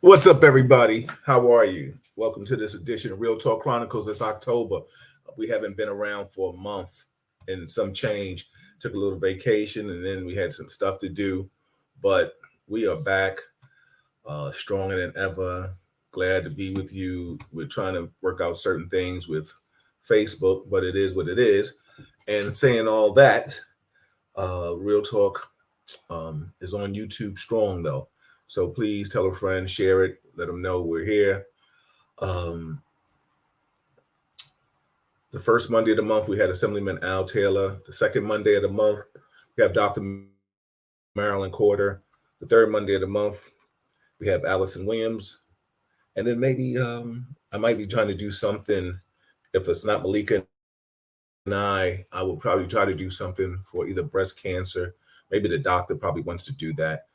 What's up, everybody? How are you? Welcome to this edition of Real Talk Chronicles. It's October. We haven't been around for a month and some change. Took a little vacation and then we had some stuff to do. But we are back stronger than ever. Glad to be with you. We're trying to work out certain things with Facebook, but it is what it is. And saying all that, Real Talk is on YouTube strong, though. So please tell a friend, share it, let them know we're here. Um, the first Monday of the month, we had Assemblyman Al Taylor. The second Monday of the month, we have Dr. Marilyn Corder. The third Monday of the month, we have Allison Williams. And then maybe I might be trying to do something. If it's not Malika and I will probably try to do something for either breast cancer. Maybe the doctor probably wants to do that.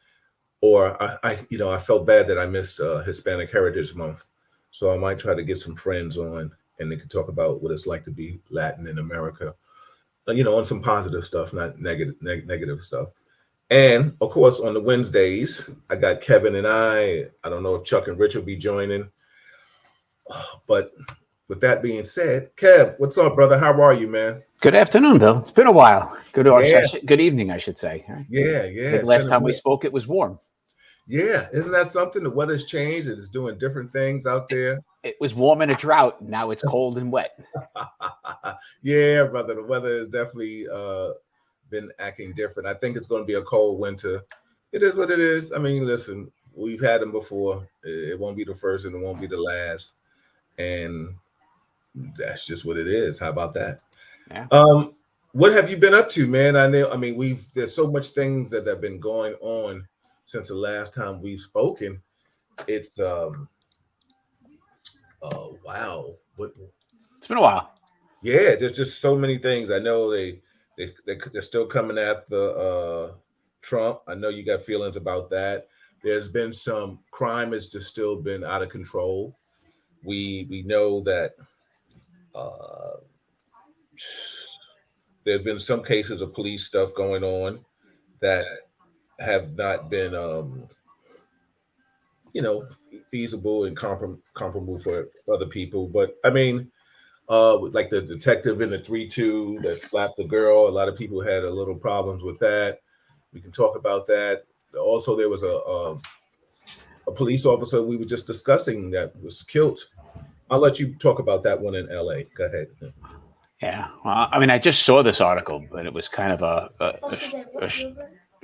Or I felt bad that I missed Hispanic Heritage Month, so I might try to get some friends on, and they can talk about what it's like to be Latin in America, on some positive stuff, not negative stuff. And of course, on the Wednesdays, I got Kevin and I. I don't know if Chuck and Rich will be joining, but with that being said, Kev, what's up, brother? How are you, man? Good afternoon, Bill. It's been a while. Good evening, I should say. Yeah. I think last time we spoke, it was warm. Yeah, isn't that something? The weather's changed. It's doing different things out there. It was warm in a drought. Now it's cold and wet. Yeah, brother. The weather has definitely been acting different. I think it's going to be a cold winter. It is what it is. I mean, listen, we've had them before. It won't be the first and it won't be the last. And that's just what it is. How about that? Yeah. What have you been up to, man? There's so much things that have been going on since the last time we've spoken. It's wow. It's been a while. Yeah, there's just so many things. I know they're still coming after Trump. I know you got feelings about that. There's been some crime has just still been out of control. We know that there have been some cases of police stuff going on that have not been feasible and comparable for other people. But I mean, like the detective in the 3-2 that slapped the girl, a lot of people had a little problems with that. We can talk about that. Also, there was a police officer we were just discussing that was killed. I'll let you talk about that one in LA. Go ahead. Yeah. Well, I mean, I just saw this article, but it was kind of a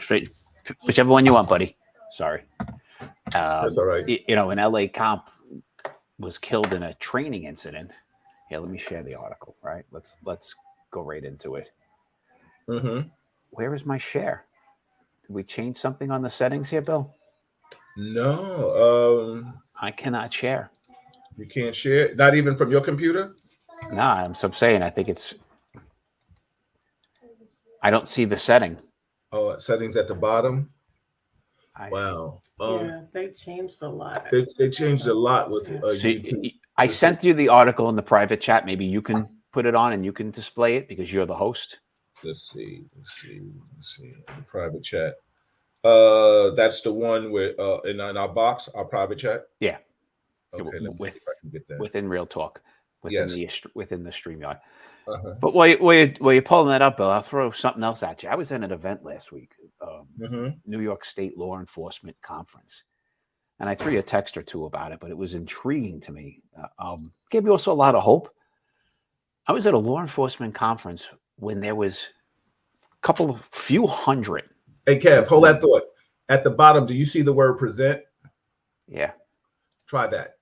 straight, whichever one you want, buddy. Sorry. That's all right. An LA cop was killed in a training incident. Yeah, let me share the article. Right. Let's go right into it. Mm-hmm. Where is my share? Did we change something on the settings here, Bill? No. I cannot share. You can't share? Not even from your computer? No, I'm saying I think I don't see the setting. Oh, settings at the bottom. Wow. Yeah, they changed a lot. They changed a lot with YouTube. I sent you the article in the private chat. Maybe you can put it on and you can display it because you're the host. Let's see. The private chat. That's the one where in our box, our private chat. Yeah. Okay, let me see if I can get that. Within Real Talk, within the StreamYard. Uh-huh. But while you're pulling that up, Bill, I'll throw something else at you. I was at an event last week, New York State Law Enforcement Conference, and I threw you a text or two about it, but it was intriguing to me. Gave me also a lot of hope. I was at a law enforcement conference when there was a few hundred. Hey, Kev, hold that thought. At the bottom, do you see the word present? Yeah. Try that.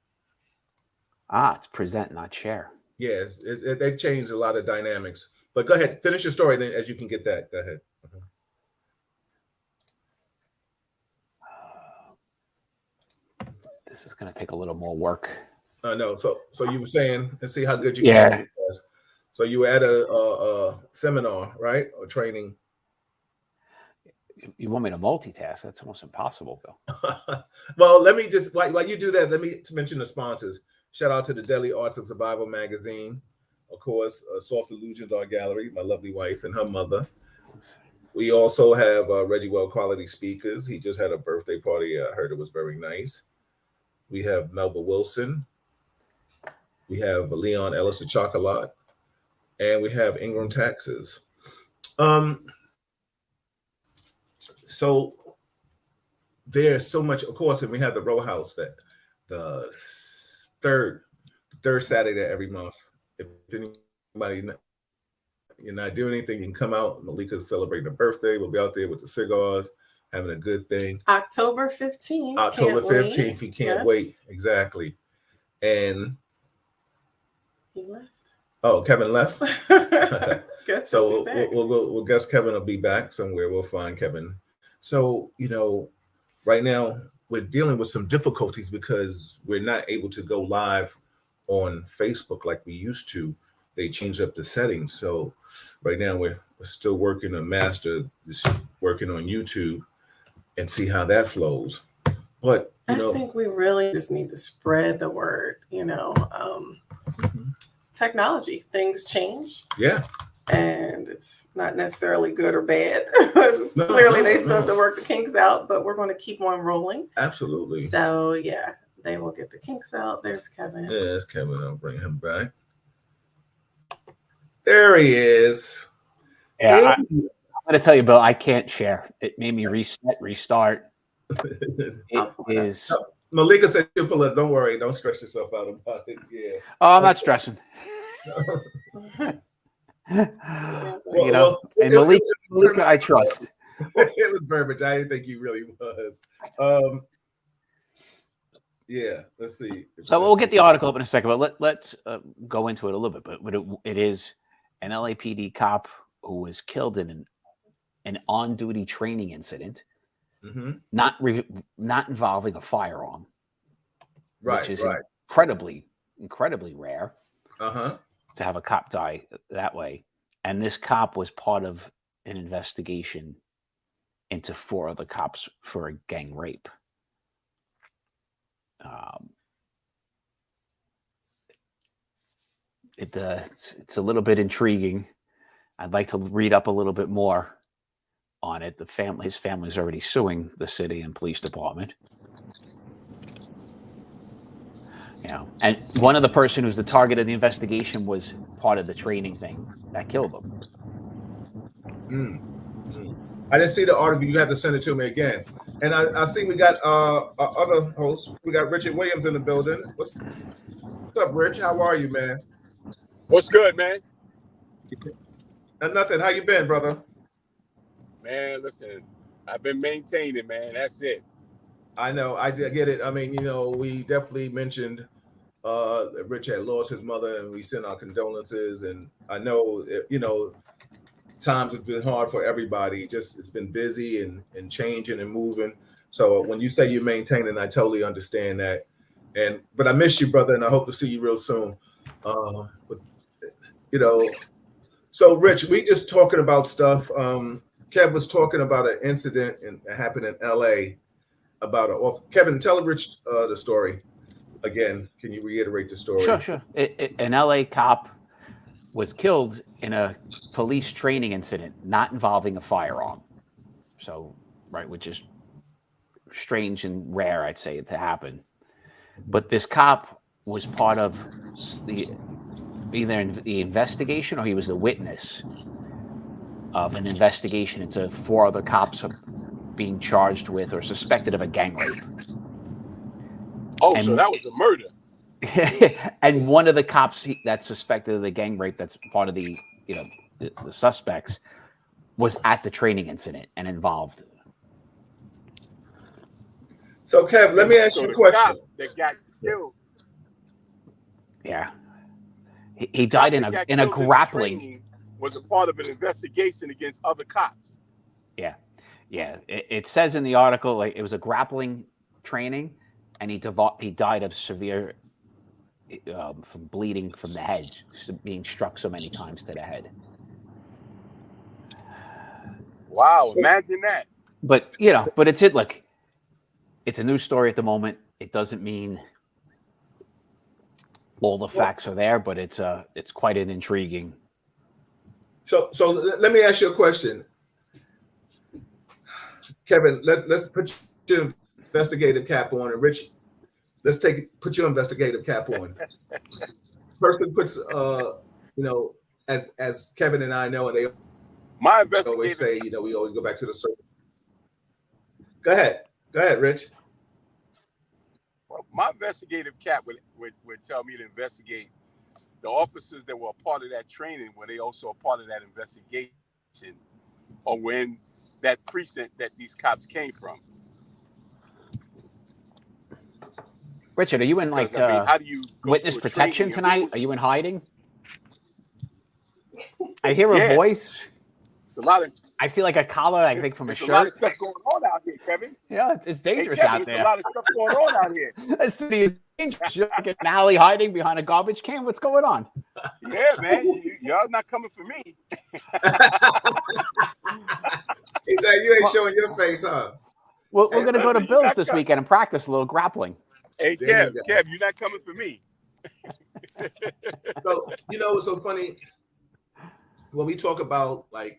It's present, not share. Yes, they've changed a lot of dynamics. But go ahead, finish your story, then as you can get that. Go ahead. This is going to take a little more work. No, so you were saying, let's see how good you can. Yeah. So you were at a seminar, right, or training? You want me to multitask? That's almost impossible, Bill. Well, let me just while you do that, let me mention the sponsors. Shout out to the Daily Arts of Survival magazine, of course, Soft Illusions Art Gallery, my lovely wife and her mother. We also have Reggie Well Quality Speakers. He just had a birthday party. I heard it was very nice. We have Melba Wilson. We have Leon Ellis the Chocolat, and we have Ingram Taxes. So there's so much, of course, and we have the Row House that the third Saturday every month. If anybody you're not doing anything, you can come out. Malika's celebrating her birthday. We'll be out there with the cigars, having a good thing. October 15th. October 15th. You can't wait. Exactly. And he left. Oh, Kevin left. Guess so we'll guess Kevin will be back somewhere. We'll find Kevin. So, right now we're dealing with some difficulties because we're not able to go live on Facebook like we used to. They changed up the settings. So right now we're still working on master, working on YouTube and see how that flows. But I think we really just need to spread the word, technology, things change. Yeah. And it's not necessarily good or bad. Clearly they still have to work the kinks out, but we're going to keep on rolling. Absolutely. So yeah, they will get the kinks out. There's Kevin. Yeah, there's Kevin. I'll bring him back. There he is. Yeah, I'm going to tell you, Bill, I can't share. It made me restart. It is. Malika said she'll pull it. Don't worry. Don't stress yourself out about it. Yeah. Oh, I'm not stressing. And Malika, I trust. It was verbiage. I didn't think he really was. Yeah, let's see. So we'll get the article up in a second, but let's go into it a little bit. But it is an LAPD cop who was killed in an on-duty training incident, not involving a firearm, which is incredibly rare to have a cop die that way. And this cop was part of an investigation into 4 other cops for a gang rape. It's a little bit intriguing. I'd like to read up a little bit more on it. His family's already suing the city and police department. And one of the person who's the target of the investigation was part of the training thing that killed him. I didn't see the article. You have to send it to me again. And I see we got our other host. We got Richard Williams in the building. What's up, Rich? How are you, man? What's good, man? Nothing. How you been, brother? Man, listen, I've been maintaining, man. That's it. I know. I get it. I mean, we definitely mentioned Rich had lost his mother, and we sent our condolences. And I know, times have been hard for everybody. Just it's been busy and changing and moving. So when you say you're maintaining, I totally understand that. But I miss you, brother, and I hope to see you real soon. So Rich, we just talking about stuff. Kev was talking about an incident that happened in LA about Kevin, tell Rich the story again. Can you reiterate the story? Sure. An LA cop was killed in a police training incident not involving a firearm. So, which is strange and rare, I'd say, to happen. But this cop was part of either the investigation or he was the witness of an investigation into 4 other cops being charged with or suspected of a gang rape. So that was a murder. And one of the cops that's suspected of the gang rape, that's part of the suspects, was at the training incident and involved. So Kev, let me ask you a question. That got killed. Yeah. He died in a grappling. Was a part of an investigation against other cops. Yeah. It says in the article it was a grappling training, and he died of severe from bleeding from the head, being struck so many times to the head. Wow, imagine that. But it's a news story at the moment. It doesn't mean all the facts are there, but it's quite an intriguing. So let me ask you a question, Kevin. Let's put your investigative cap on, and Rich, let's put your investigative cap on. Person puts, as Kevin and I know, and they always say, we always go back to the circle. Go ahead, Rich. Well, my investigative cap would tell me to investigate the officers that were a part of that training. Were they also a part of that investigation, or when that precinct that these cops came from? Richard, are you in how do you witness protection tonight? Are you in hiding? I hear a voice. It's a lot of. I see like a collar, I think, from a shirt. A lot of stuff going on out here, Kevin. Yeah, it's dangerous Kevin, out there. There's a lot of stuff going on out here. The city is dangerous. You're like an alley hiding behind a garbage can. What's going on? Yeah, man. Y'all not coming for me. You ain't showing your face, huh? Well, we're going to go to Bill's this weekend and practice a little grappling. Hey, Kev, you're not coming for me. So, it's so funny when we talk about, like,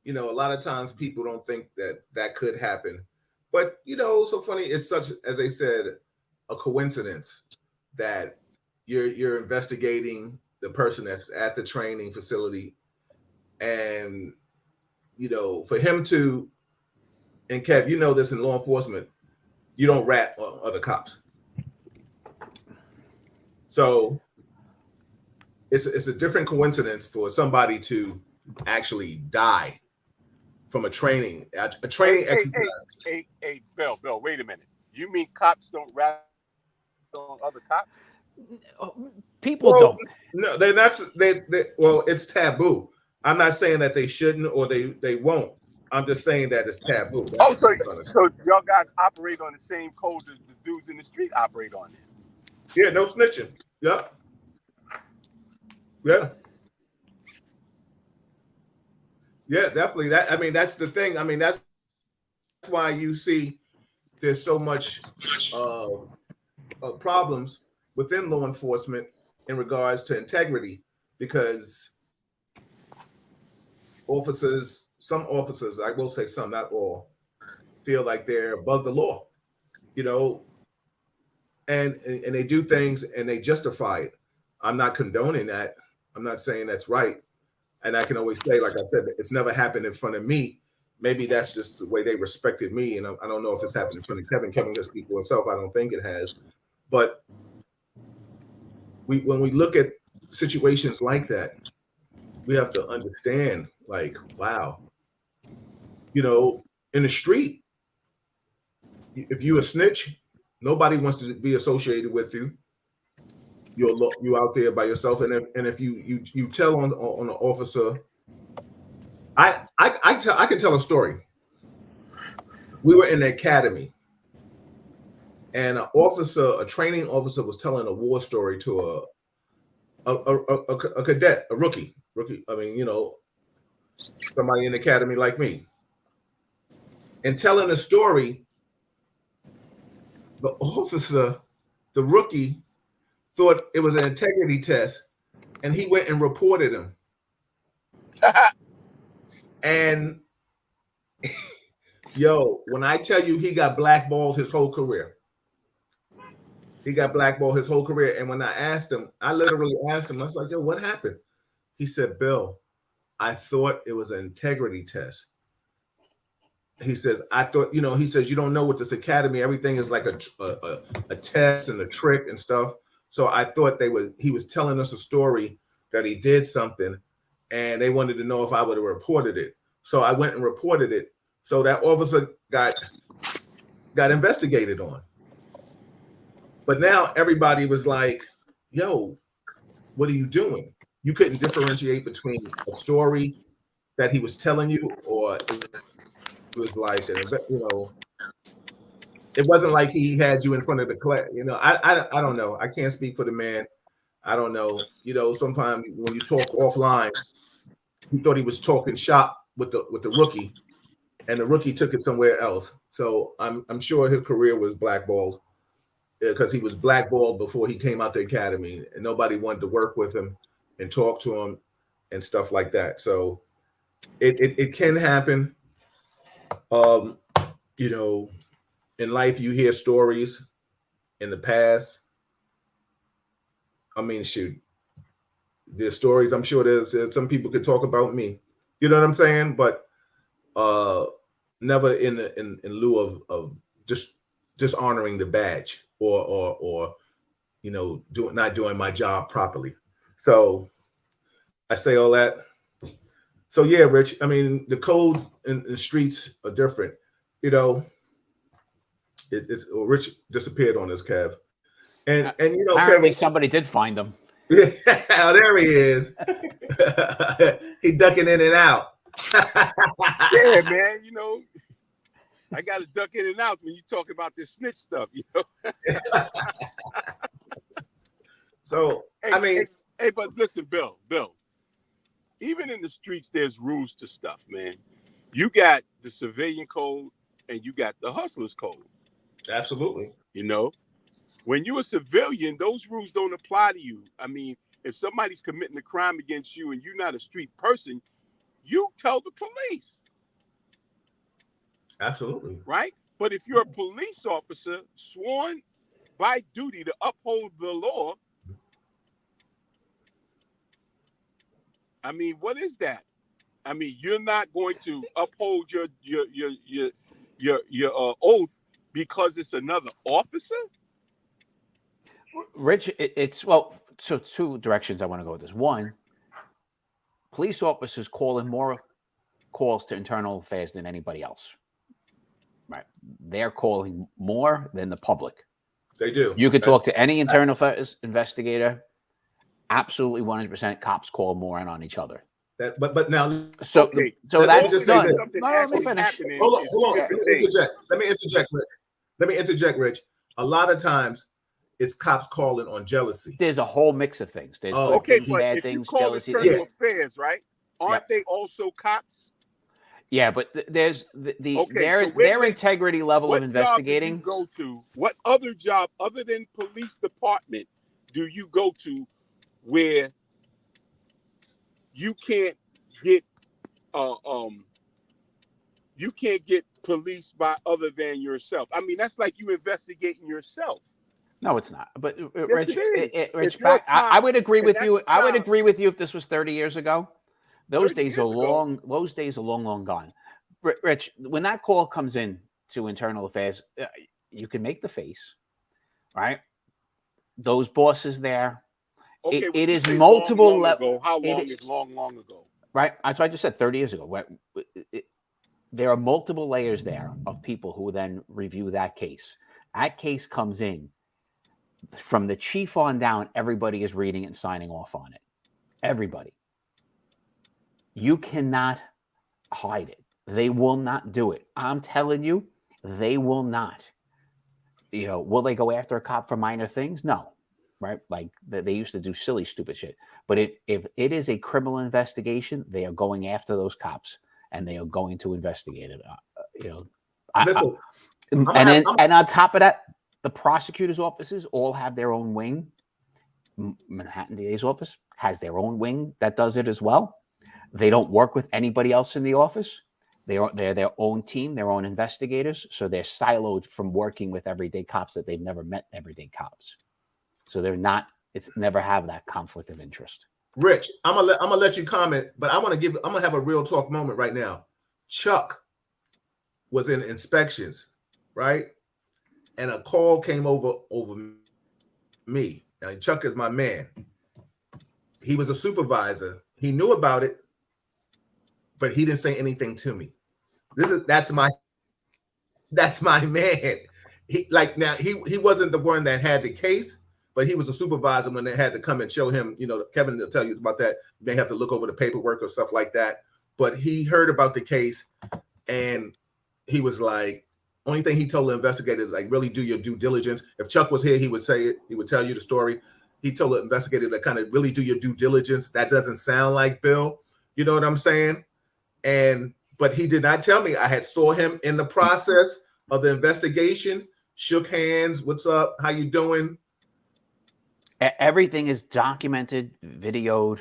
a lot of times people don't think that could happen. But, so funny, it's such, as I said, a coincidence that you're investigating the person that's at the training facility. And, for him to, and Kev, this in law enforcement, you don't rat on other cops. So it's a different coincidence for somebody to actually die from a training exercise. Hey, Bill, wait a minute. You mean cops don't rat on other cops? People don't. No, they're not. Well, it's taboo. I'm not saying that they shouldn't or they won't. I'm just saying that it's taboo. So y'all guys operate on the same code as the dudes in the street operate on it. Yeah, no snitching. Yeah. Yeah. Yeah, definitely. That's the thing. That's why you see there's so much problems within law enforcement in regards to integrity, because some officers, I will say some, not all, feel like they're above the law, and they do things and they justify it. I'm not condoning that. I'm not saying that's right. And I can always say, like I said, it's never happened in front of me. Maybe that's just the way they respected me. And I don't know if it's happened in front of Kevin. Kevin can speak for himself. I don't think it has. But when we look at situations like that, we have to understand, like, wow, in the street, if you a snitch, nobody wants to be associated with you. You're out there by yourself, and if you tell on an officer, I can tell a story. We were in the academy, and a training officer was telling a war story to a cadet, a rookie. Somebody in the academy like me, and telling a story. The officer, the rookie, thought it was an integrity test, and he went and reported him. And when I tell you, he got blackballed his whole career. And when I literally asked him, I was like, yo, what happened? He said, Bill, I thought it was an integrity test. He says, he says, you don't know what this academy, everything is like a test and a trick and stuff. So I thought he was telling us a story that he did something, and they wanted to know if I would have reported it. So I went and reported it. So that officer got investigated on. But now everybody was like, yo, what are you doing? You couldn't differentiate between a story that he was telling you, or it was like, it wasn't like he had you in front of the class. I don't know. I can't speak for the man. I don't know. Sometimes when you talk offline, he thought he was talking shop with the rookie, and the rookie took it somewhere else. So I'm sure his career was blackballed, because he was blackballed before he came out the academy, and nobody wanted to work with him and talk to him and stuff like that. So it can happen. In life, you hear stories, in the past, I mean, shoot, there's stories. I'm sure there's some people could talk about me. You know what I'm saying? But never in lieu of just honoring the badge or not doing my job properly. So I say all that. So yeah, Rich. I mean, the codes in the streets are different. It's Rich disappeared on us, Kev, and apparently Kev, somebody did find him. Yeah, there he is. He ducking in and out. Yeah, man. I got to duck in and out when you talk about this snitch stuff. So hey, but listen, Bill. Even in the streets, there's rules to stuff, man. You got the civilian code and you got the hustler's code. Absolutely. When you're a civilian, those rules don't apply to you. I mean, if somebody's committing a crime against you and you're not a street person, you tell the police. Absolutely. Right? But if you're a police officer sworn by duty to uphold the law, I mean, what is that? I mean, you're not going to uphold your oath because it's another officer? Rich, so two directions I want to go with this. One, police officers call in more calls to internal affairs than anybody else. Right. They're calling more than the public. They do. You could talk to any internal affairs investigator. Absolutely 100% cops call more in on each other. But now, so okay. That's done. Let me interject, Rich. A lot of times, it's cops calling on jealousy. There's a whole mix of things. There's but bad if things, you call jealousy. internal affairs, right? Aren't they also cops? Yeah, but there's their integrity level of investigating. What job do you go to? What other job other than police department do you go to where you can't get policed by other than yourself? I mean, that's like you investigating yourself. No, it's not. But yes, Rich, I would agree with you. I would agree with you if this was 30 years ago. Those days are long. Those days are long gone. Rich, when that call comes in to internal affairs, you can make the face, right? Those bosses there. Okay, it is multiple levels. How long is long ago? Right. That's what I just said. 30 years ago. There are multiple layers there of people who then review that case. That case comes in from the chief on down. Everybody is reading and signing off on it. Everybody. You cannot hide it. They will not do it. I'm telling you, they will not. Will they go after a cop for minor things? No. Right? Like they used to do silly, stupid shit. But if it is a criminal investigation, they are going after those cops and they are going to investigate it. And on top of that, the prosecutor's offices all have their own wing. Manhattan DA's office has their own wing that does it as well. They don't work with anybody else in the office. They're their own team, their own investigators. So they're siloed from working with everyday cops that they've never met everyday cops. So it's never have that conflict of interest. Rich, I'm gonna let you comment, but I'm gonna have a real talk moment right now. Chuck was in inspections, right? And a call came over me. Now, Chuck is my man. He was a supervisor. He knew about it, but he didn't say anything to me. That's my man. He wasn't the one that had the case, but he was a supervisor when they had to come and show him. Kevin will tell you about that. You may have to look over the paperwork or stuff like that. But he heard about the case, and he was like, only thing he told the investigators is like, really do your due diligence. If Chuck was here, he would say it. He would tell you the story. He told the investigator to kind of really do your due diligence. That doesn't sound like Bill. You know what I'm saying? But he did not tell me. I had saw him in the process of the investigation, shook hands. What's up? How you doing? Everything is documented, videoed.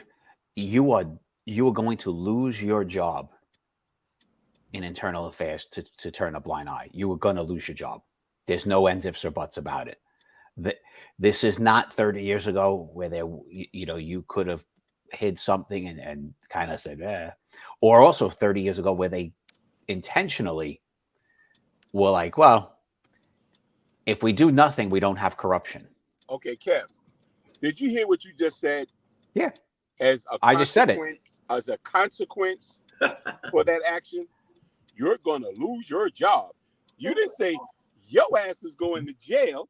You are going to lose your job in internal affairs to turn a blind eye. You are going to lose your job. There's no ends, ifs, or buts about it. This is not 30 years ago where you could have hid something and kind of said, or also 30 years ago where they intentionally were like, well, if we do nothing, we don't have corruption. Okay, Kev, did you hear what you just said? Yeah. I just said it. As a consequence for that action, you're going to lose your job. You didn't say your ass is going to jail.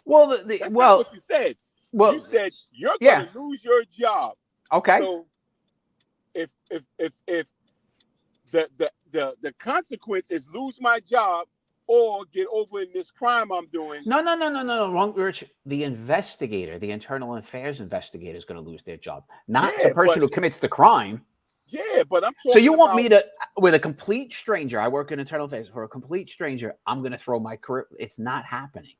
Well, that's not what you said. Well, you said you're going to lose your job. Okay. So if the consequence is lose my job or get over in this crime I'm doing. No. Wrong, Rich. The investigator, the internal affairs investigator, is going to lose their job, not the person who commits the crime. Yeah, but I'm talking so you want me to, with a complete stranger, I work in internal affairs, for a complete stranger, I'm going to throw my career. It's not happening.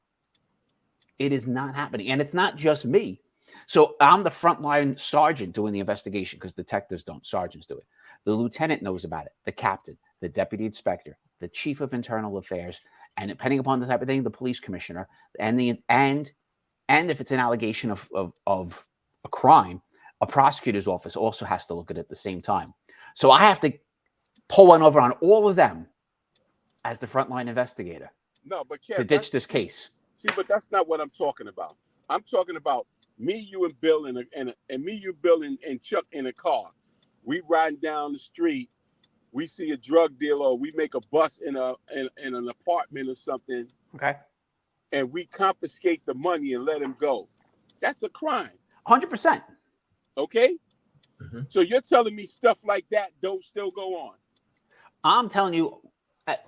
It is not happening. And it's not just me. So I'm the frontline sergeant doing the investigation because detectives don't, sergeants do it. The lieutenant knows about it, the captain, the deputy inspector, the chief of internal affairs, and depending upon the type of thing, the police commissioner, and if it's an allegation of a crime, a prosecutor's office also has to look at it at the same time. So I have to pull one over on all of them as the frontline investigator. No, but Kev, to ditch this case. See, but that's not what I'm talking about. I'm talking about me, you, and Bill, and me, you, Bill, and Chuck in a car. We riding down the street. We see a drug dealer. Or we make a bust in an apartment or something. Okay. And we confiscate the money and let him go. That's a crime. 100%. Okay. Mm-hmm. So you're telling me stuff like that don't still go on? I'm telling you,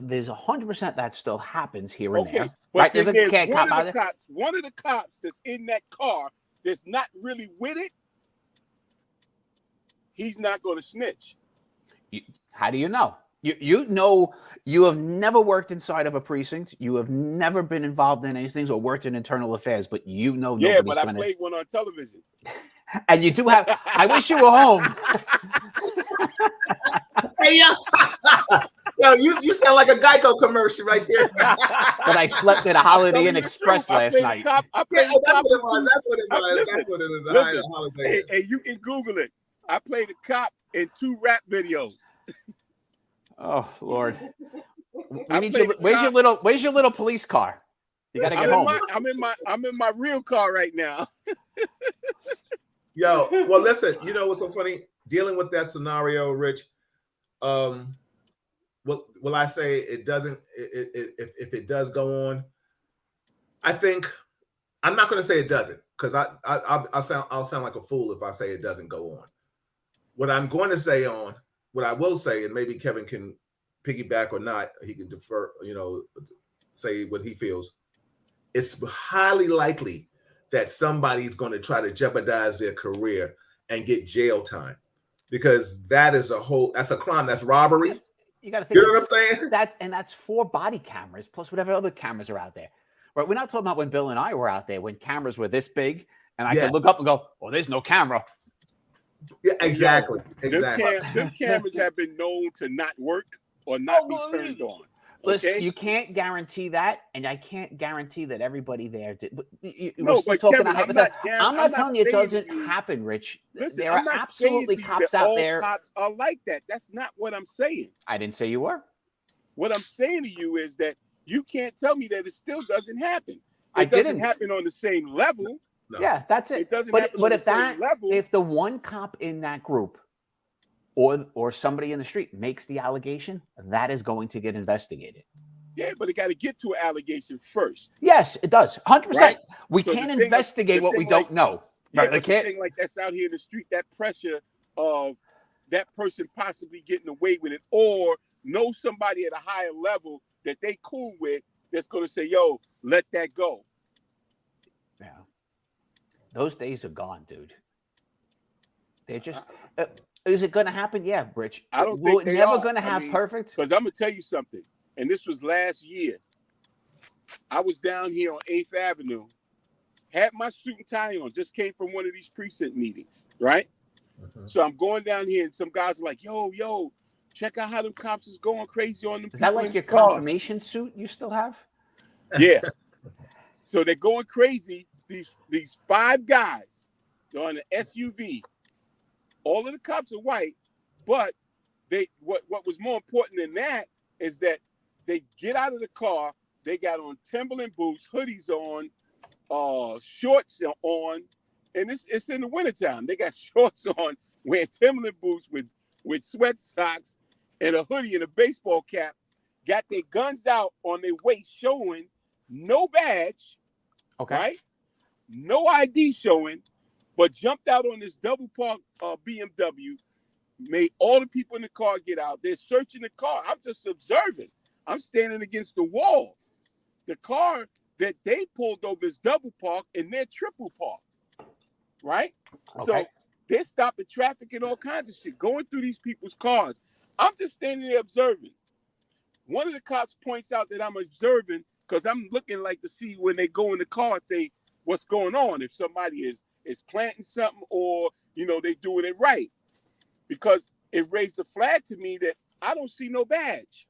there's 100% that still happens here and there. But right? There's one of the cops that's in that car that's not really with it. He's not going to snitch. How do you know? You know, you have never worked inside of a precinct. You have never been involved in anything or worked in internal affairs, but you know. Yeah, but I played one on television. And you do have. I wish you were home. Hey, yo, you sound like a Geico commercial right there. But I slept at a Holiday Inn Express last night. That's what it was. Hey, you can Google it. I played a cop in 2 rap videos. Oh Lord! Where's your little police car? You gotta get home. I'm in my real car right now. Yo, well, listen. You know what's so funny? Dealing with that scenario, Rich. Will I say it doesn't? If it does go on, I think I'm not going to say it doesn't because I'll sound like a fool if I say it doesn't go on. What I'm going to say on. What I will say, and maybe Kevin can piggyback or not, he can defer, say what he feels. It's highly likely that somebody's going to try to jeopardize their career and get jail time because that's a crime. That's robbery. You got to think. You know what I'm saying? That's 4 body cameras plus whatever other cameras are out there. Right? We're not talking about when Bill and I were out there when cameras were this big and I could look up and go, "Oh, there's no camera." Yeah, exactly. Them cameras have been known to not work or not be turned on. Okay? Listen, you can't guarantee that, and I can't guarantee that everybody there did. I'm not telling you it doesn't happen, Rich. Listen, there are absolutely cops out there. Cops are like that. That's not what I'm saying. I didn't say you were. What I'm saying to you is that you can't tell me that it still doesn't happen. It doesn't happen on the same level. No. Yeah, that's it. But if the one cop in that group or somebody in the street makes the allegation, that is going to get investigated. Yeah, but it got to get to an allegation first. Yes, it does. 100%. Right? We can't investigate what we don't know. Yeah, right? The thing like that's out here in the street, that pressure of that person possibly getting away with it or know somebody at a higher level that they cool with that's going to say, yo, let that go. Yeah. Those days are gone, dude. They're just. Is it going to happen? Yeah, Rich. I don't think we're never going to have perfect. Because I'm going to tell you something, and this was last year. I was down here on 8th Avenue, had my suit and tie on, just came from one of these precinct meetings, right? Mm-hmm. So I'm going down here, and some guys are like, yo, check out how them cops is going crazy on them. Is that like your confirmation suit you still have? Yeah. So they're going crazy. These 5 guys, they're on an SUV. All of the cops are white, but what was more important than that is that they get out of the car. They got on Timberland boots, hoodies on, shorts on, and it's in the wintertime. They got shorts on, wearing Timberland boots with sweat socks and a hoodie and a baseball cap. Got their guns out on their waist, showing no badge, Okay. right? No ID showing, but jumped out on this double park BMW, made all the people in the car get out. They're searching the car. I'm just observing. I'm standing against the wall. The car that they pulled over is double parked and they're triple parked, right? Okay. So they're stopping traffic and all kinds of shit, going through these people's cars. I'm just standing there observing. One of the cops points out that I'm observing because I'm looking like to see when they go in the car what's going on, if somebody is planting something or, they doing it right. Because it raised a flag to me that I don't see no badge.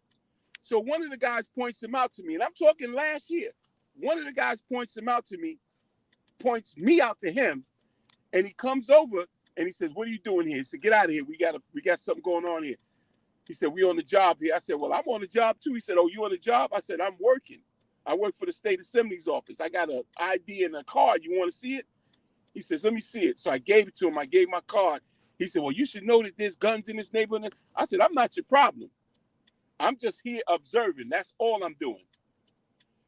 So one of the guys points him out to me, and I'm talking last year. One of the guys points me out to him, and he comes over and he says, "What are you doing here?" He said, "Get out of here. We got something going on here." He said, "We on the job here." I said, "Well, I'm on the job too." He said, "Oh, you on the job?" I said, "I'm working. I work for the state assembly's office. I got an ID and a card. You want to see it?" He says, "Let me see it." So I gave it to him. I gave my card. He said, "Well, you should know that there's guns in this neighborhood." I said, "I'm not your problem. I'm just here observing. That's all I'm doing."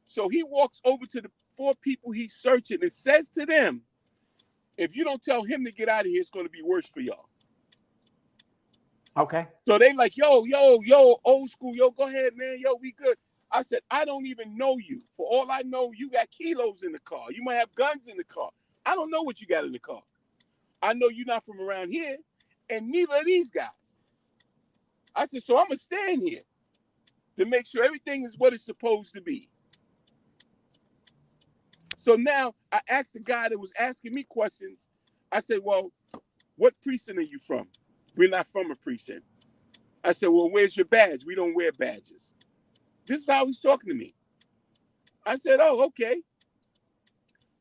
So he walks over to the 4 people he's searching and says to them, "If you don't tell him to get out of here, it's going to be worse for y'all." Okay. So they like, yo, old school, yo, go ahead, man, yo, we good. I said, "I don't even know you. For all I know, you got kilos in the car. You might have guns in the car. I don't know what you got in the car. I know you're not from around here, and neither are these guys." I said, "So I'm going to stand here to make sure everything is what it's supposed to be." So now I asked the guy that was asking me questions. I said, "Well, what precinct are you from?" "We're not from a precinct." I said, "Well, where's your badge? We don't wear badges." This is how he's talking to me. I said, "Oh, okay."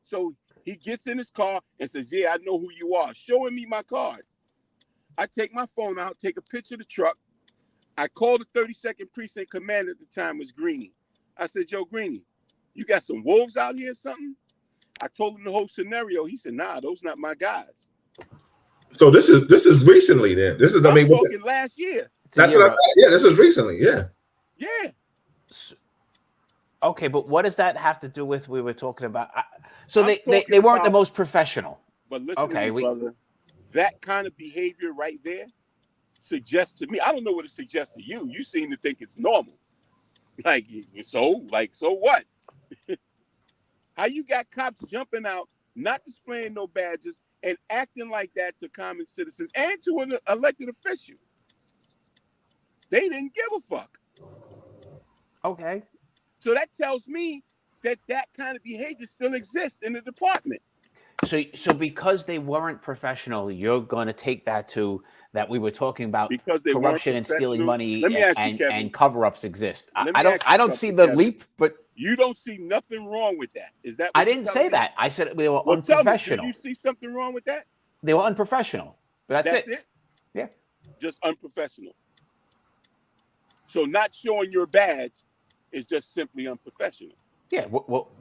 So he gets in his car and says, "Yeah, I know who you are," showing me my card. I take my phone out, take a picture of the truck. I called the 32nd Precinct commander at the time, was Greeny. I said, "Joe Greeny, you got some wolves out here or something?" I told him the whole scenario. He said, "Nah, those not my guys." So this is recently then. This is I'm talking last year. That's what I said. Yeah, this is recently. Yeah. Yeah. Okay, but what does that have to do with we were talking about? So I'm they weren't the most professional. But listen to me, brother. That kind of behavior right there suggests to me, I don't know what it suggests to you. You seem to think it's normal. Like so what? How you got cops jumping out, not displaying no badges, and acting like that to common citizens and to an elected official? They didn't give a fuck. Okay. So that tells me that kind of behavior still exists in the department. So because they weren't professional, you're going to take that to that we were talking about because they corruption and stealing money. Let me ask you, Kevin, and cover-ups exist. I don't see the Kevin. leap, but you don't see nothing wrong with that. Is that what I didn't say that. I said they were unprofessional. Tell me, do you see something wrong with that? They were unprofessional. But that's it. Yeah. Just unprofessional. So not showing your badge is just simply unprofessional. Yeah. Well,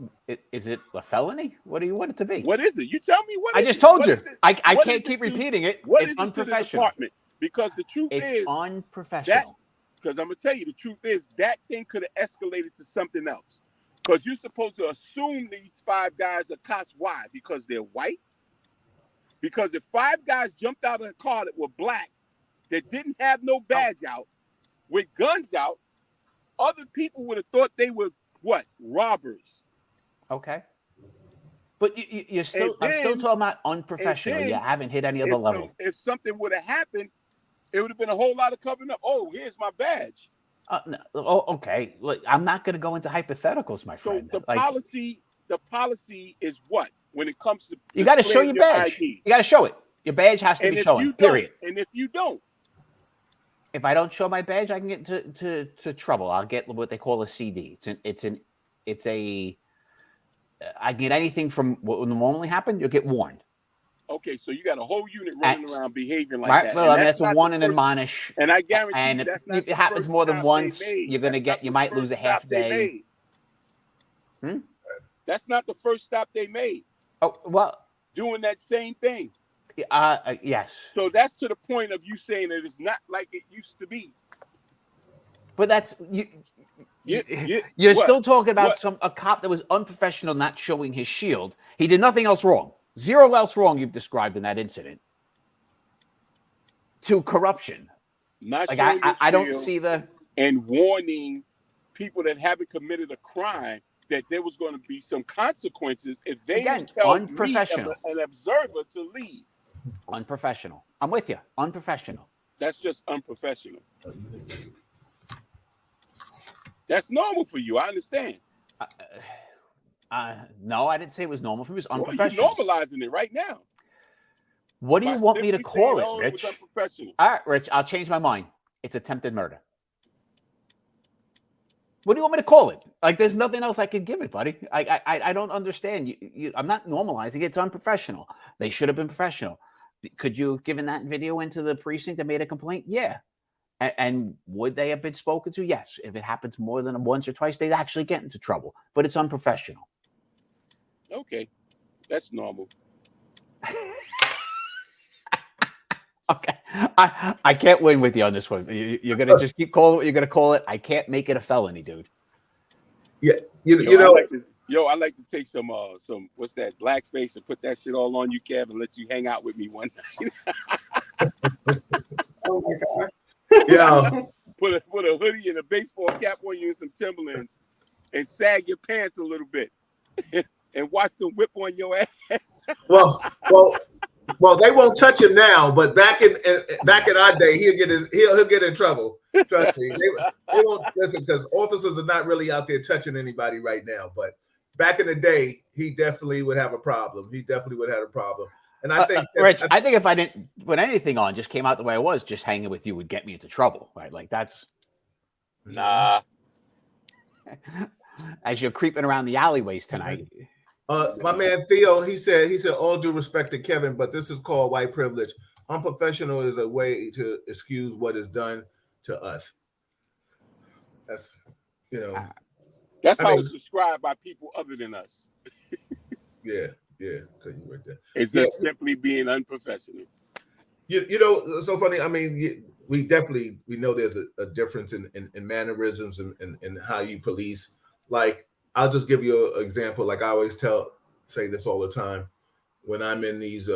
is it a felony? What do you want it to be? What is it? You tell me what. I just told you. I can't keep repeating it. It's unprofessional. Because the truth is, it's unprofessional. Because I'm gonna tell you, the truth is that thing could have escalated to something else. Because you're supposed to assume these 5 guys are cops. Why? Because they're white. Because if 5 guys jumped out of a car that were black, that didn't have no badge out, with guns out, other people would have thought they were what? Robbers. Okay. But you're still, I'm still talking about unprofessional. You haven't hit any other level. If something would have happened, it would have been a whole lot of covering up. Oh, here's my badge. No, okay. Look, I'm not going to go into hypotheticals, my friend. So the policy is what? When it comes to you got to show your badge. ID. You got to show it. Your badge has to be shown. Period. And if you don't, if I don't show my badge, I can get to trouble. I'll get what they call a CD. It's a I get anything from what would normally happen, you'll get warned. Okay, so you got a whole unit running around behaving like Right? that. Well, I mean, that's that's a not warn the and first- admonish. And I guarantee And you that's if not it the happens first more than stop once, they made. you're gonna That's not get. You the might lose a first half stop they day. made. That's not the first stop they made. Oh well, Doing that same thing. yes. So that's to the point of you saying that it's not like it used to be. But that's you. You're what? still talking about What? a cop that was unprofessional, not showing his shield. He did nothing else wrong. Zero else wrong you've described in that incident. To corruption. Not Like showing your I don't shield see the and warning people that haven't committed a crime that there was going to be some consequences if they Again, didn't tell me, unprofessional. an observer, to leave. Unprofessional. I'm with you. Unprofessional. That's just unprofessional. That's normal for you. I understand. No, I didn't say it was normal for me. It was Well, unprofessional. you're normalizing it right now. What do you want me to simply call saying, it, "Oh, Rich? was unprofessional." All right, Rich, I'll change my mind. It's attempted murder. What do you want me to call it? Like, there's nothing else I can give it, buddy. I don't understand. I'm not normalizing it. It's unprofessional. They should have been professional. Could you have given that video into the precinct and made a complaint? Yeah. And would they have been spoken to? Yes. If it happens more than once or twice, they'd actually get into trouble. But it's unprofessional. Okay, that's normal. Okay. I can't win with you on this one. You're going to just keep calling what you're going to call it. I can't make it a felony, dude. Yeah. You know, I like to take some what's that, blackface, and put that shit all on you, Kev, and let you hang out with me one night. Oh my God. yeah. Put a hoodie and a baseball cap on you and some Timberlands and sag your pants a little bit and watch them whip on your ass. Well, they won't touch him now, but back in our day, he'll get in trouble. Trust me, they won't listen because officers are not really out there touching anybody right now. But back in the day, he definitely would have a problem. And I think, Rich, I think if I didn't put anything on, just came out the way I was, just hanging with you would get me into trouble, right? Like that's Nah. As you're creeping around the alleyways tonight. My man Theo, he said, all due respect to Kevin, but this is called white privilege. Unprofessional is a way to excuse what is done to us. That's, That's how it's described by people other than us. Yeah, because you right there. It's just simply being unprofessional. So funny. I mean, we know there's a difference in mannerisms and how you police. Like, I'll just give you an example. Like I always say this all the time when I'm in these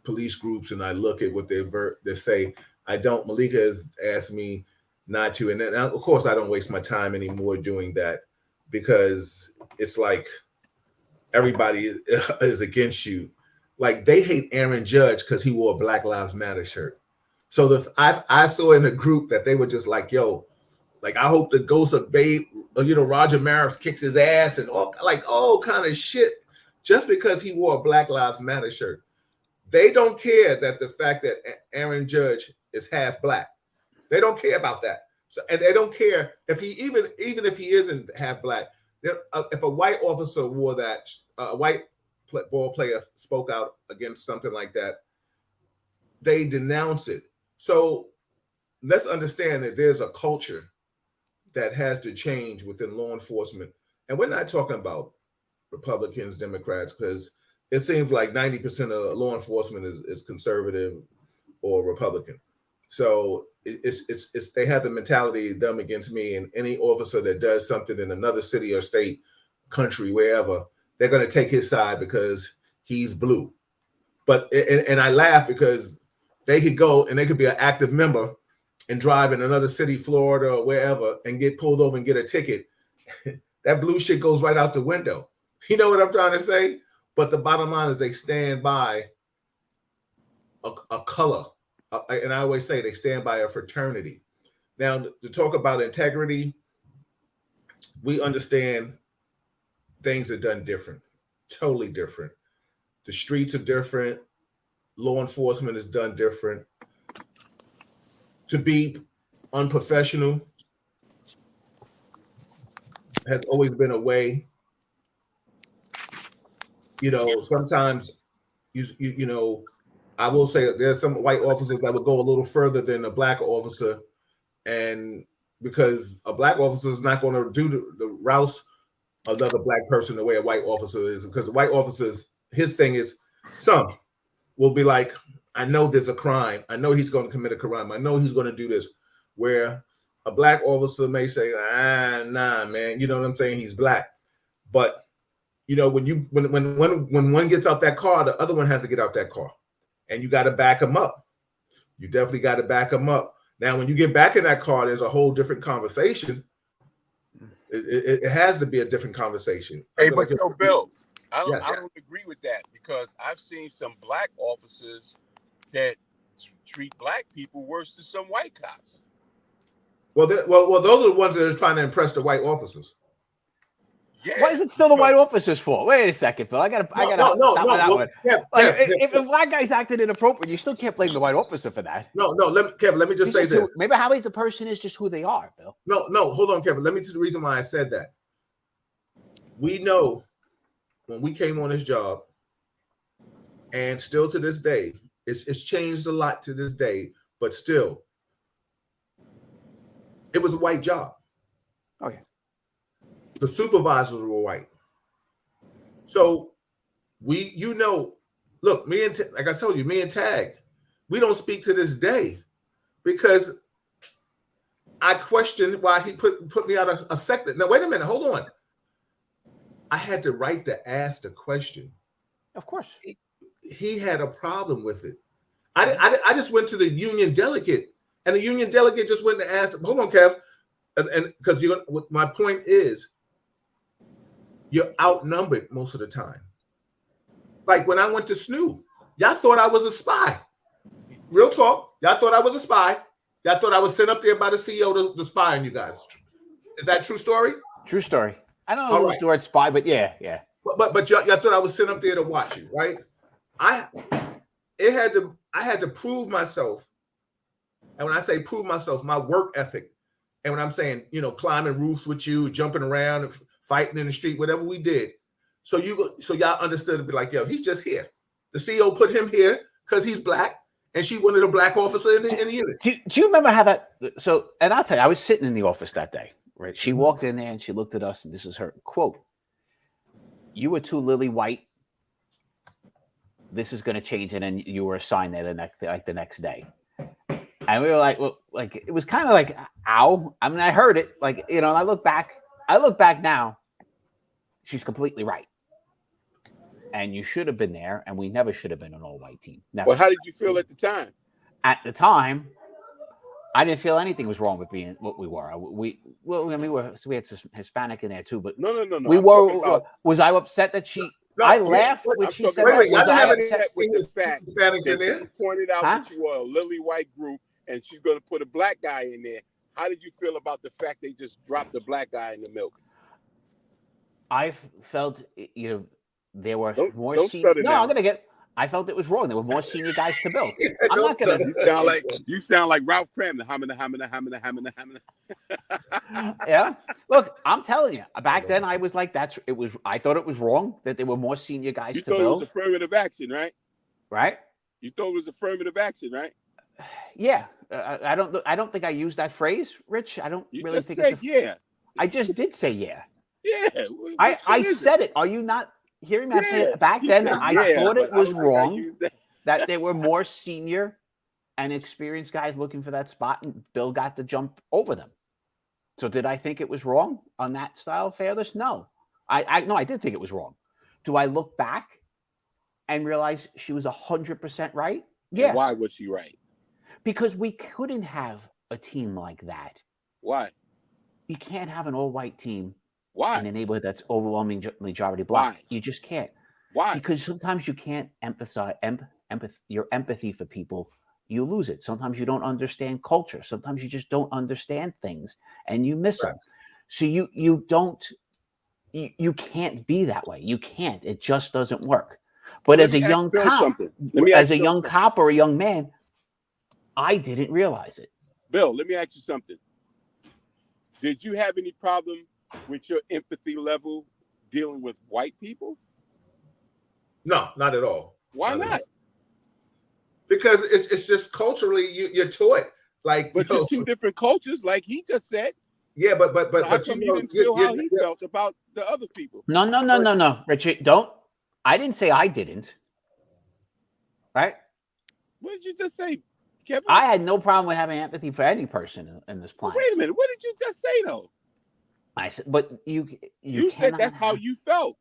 police groups and I look at what they say. Malika has asked me not to, and then of course I don't waste my time anymore doing that because it's like everybody is against you. Like they hate Aaron Judge because he wore a Black Lives Matter shirt. So I saw in a group that they were just like, yo, like I hope the ghost of Babe, Roger Maris kicks his ass and all kind of shit just because he wore a Black Lives Matter shirt. They don't care that the fact that Aaron Judge is half black. They don't care about that. So, and they don't care if he even if he isn't half black. If a white officer wore that, a white ball player spoke out against something like that, they denounce it. So let's understand that there's a culture that has to change within law enforcement. And we're not talking about Republicans, Democrats, because it seems like 90% of law enforcement is conservative or Republican. So it's they have the mentality them against me, and any officer that does something in another city or state, country, wherever, they're going to take his side because he's blue. But and I laugh because they could go and they could be an active member and drive in another city, Florida or wherever, and get pulled over and get a ticket. That blue shit goes right out the window. You know what I'm trying to say? But the bottom line is they stand by a color. And I always say they stand by a fraternity. Now, to talk about integrity, we understand things are done different, totally different. The streets are different. Law enforcement is done different. To be unprofessional has always been a way sometimes you know, I will say that there's some white officers that would go a little further than a black officer, and because a black officer is not going to do the rouse another black person the way a white officer is, because the white officer's his thing is some will be like, I know there's a crime, I know he's going to commit a crime, I know he's going to do this, where a black officer may say, nah, man, you know what I'm saying, he's black. But when one gets out that car, the other one has to get out that car, and you got to back them up. You definitely got to back them up. Now, when you get back in that car, there's a whole different conversation. It has to be a different conversation. Hey, but Bill, I Yes. don't agree with that, because I've seen some black officers that treat black people worse than some white cops. Well, those are the ones that are trying to impress the white officers. Yeah. Why is it still the white officer's fault? Wait a second, Phil. I gotta stop with that one. If a black guy's acting inappropriate, you still can't blame the white officer for that. Kevin, let me just say this. Maybe how the person is just who they are, Bill. No, hold on, Kevin. Let me tell you the reason why I said that. We know when we came on this job, and still to this day, it's changed a lot to this day, but still, it was a white job. Oh yeah. The supervisors were white. So look, like I told you, me and Tag, we don't speak to this day because I questioned why he put me out a second. Now, wait a minute, hold on. I had the right to ask the question. Of course. He had a problem with it. I just went to the union delegate, and the union delegate just went and asked, hold on, Kev, and because my point is, you're outnumbered most of the time. Like when I went to SNU, y'all thought I was a spy. Real talk, y'all thought I was a spy. Y'all thought I was sent up there by the CEO to spy on you guys. Is that a true story? True story. I don't know the word spy, but yeah. But y'all thought I was sent up there to watch you, right? I had to prove myself. And when I say prove myself, my work ethic. And when I'm saying, climbing roofs with you, jumping around, fighting in the street, whatever we did. So y'all understood to be like, yo, he's just here. The CEO put him here because he's black, and she wanted a black officer in the unit. Do you remember how that? So, and I'll tell you, I was sitting in the office that day, right? She walked in there and she looked at us, and this is her quote: "You were too lily white. This is going to change." And then you were assigned there the next day. And we were like, well, like it was kind of like, ow. I mean, I heard it, like, and I look back now. She's completely right. And you should have been there, and we never should have been an all-white team. Never. Well, how did you feel at the time? At the time, I didn't feel anything was wrong with being what we were. We had some Hispanic in there too, but no. We were. Was I upset that she? No, I laughed when she said that. Was I upset with the fact that she pointed out that you were a lily white group, and she's going to put a black guy in there? How did you feel about the fact they just dropped the black guy in the milk? I felt, there were more. I felt it was wrong. There were more senior guys to build. I'm not gonna. You sound like Ralph Cramner. Hamina. Yeah. Look, I'm telling you. Back then, I was like, I thought it was wrong that there were more senior guys to build. You thought it was affirmative action, right? Right. You thought it was affirmative action, right? Yeah. I don't think I used that phrase, Rich. I don't really think it's yeah. I just did say yeah. Yeah. I said it. Are you not hearing me? I'm saying back then I thought it was wrong that there were more senior and experienced guys looking for that spot, and Bill got to jump over them. So did I think it was wrong on that style of fairness? No. I did think it was wrong. Do I look back and realize she was 100% right? Yeah. And why was she right? Because we couldn't have a team like that. Why? You can't have an all-white team. Why? In a neighborhood that's overwhelming majority black. Why? You just can't. Why? Because sometimes you can't emphasize your empathy for people. You lose it. Sometimes you don't understand culture. Sometimes you just don't understand things, and you miss them. So you can't be that way. You can't. It just doesn't work. But as a young cop or a young man, I didn't realize it. Bill, let me ask you something. Did you have any problem with your empathy level dealing with white people? No, not at all. Why not? Because it's just culturally you're taught. Like, but you're two different cultures, like he just said. Yeah, but so how come you didn't feel how he felt about the other people? No, Richard, don't. I didn't say I didn't. Right? What did you just say, Kevin? I had no problem with having empathy for any person in this planet. Wait a minute. What did you just say, though? I said, but you said that's how you felt.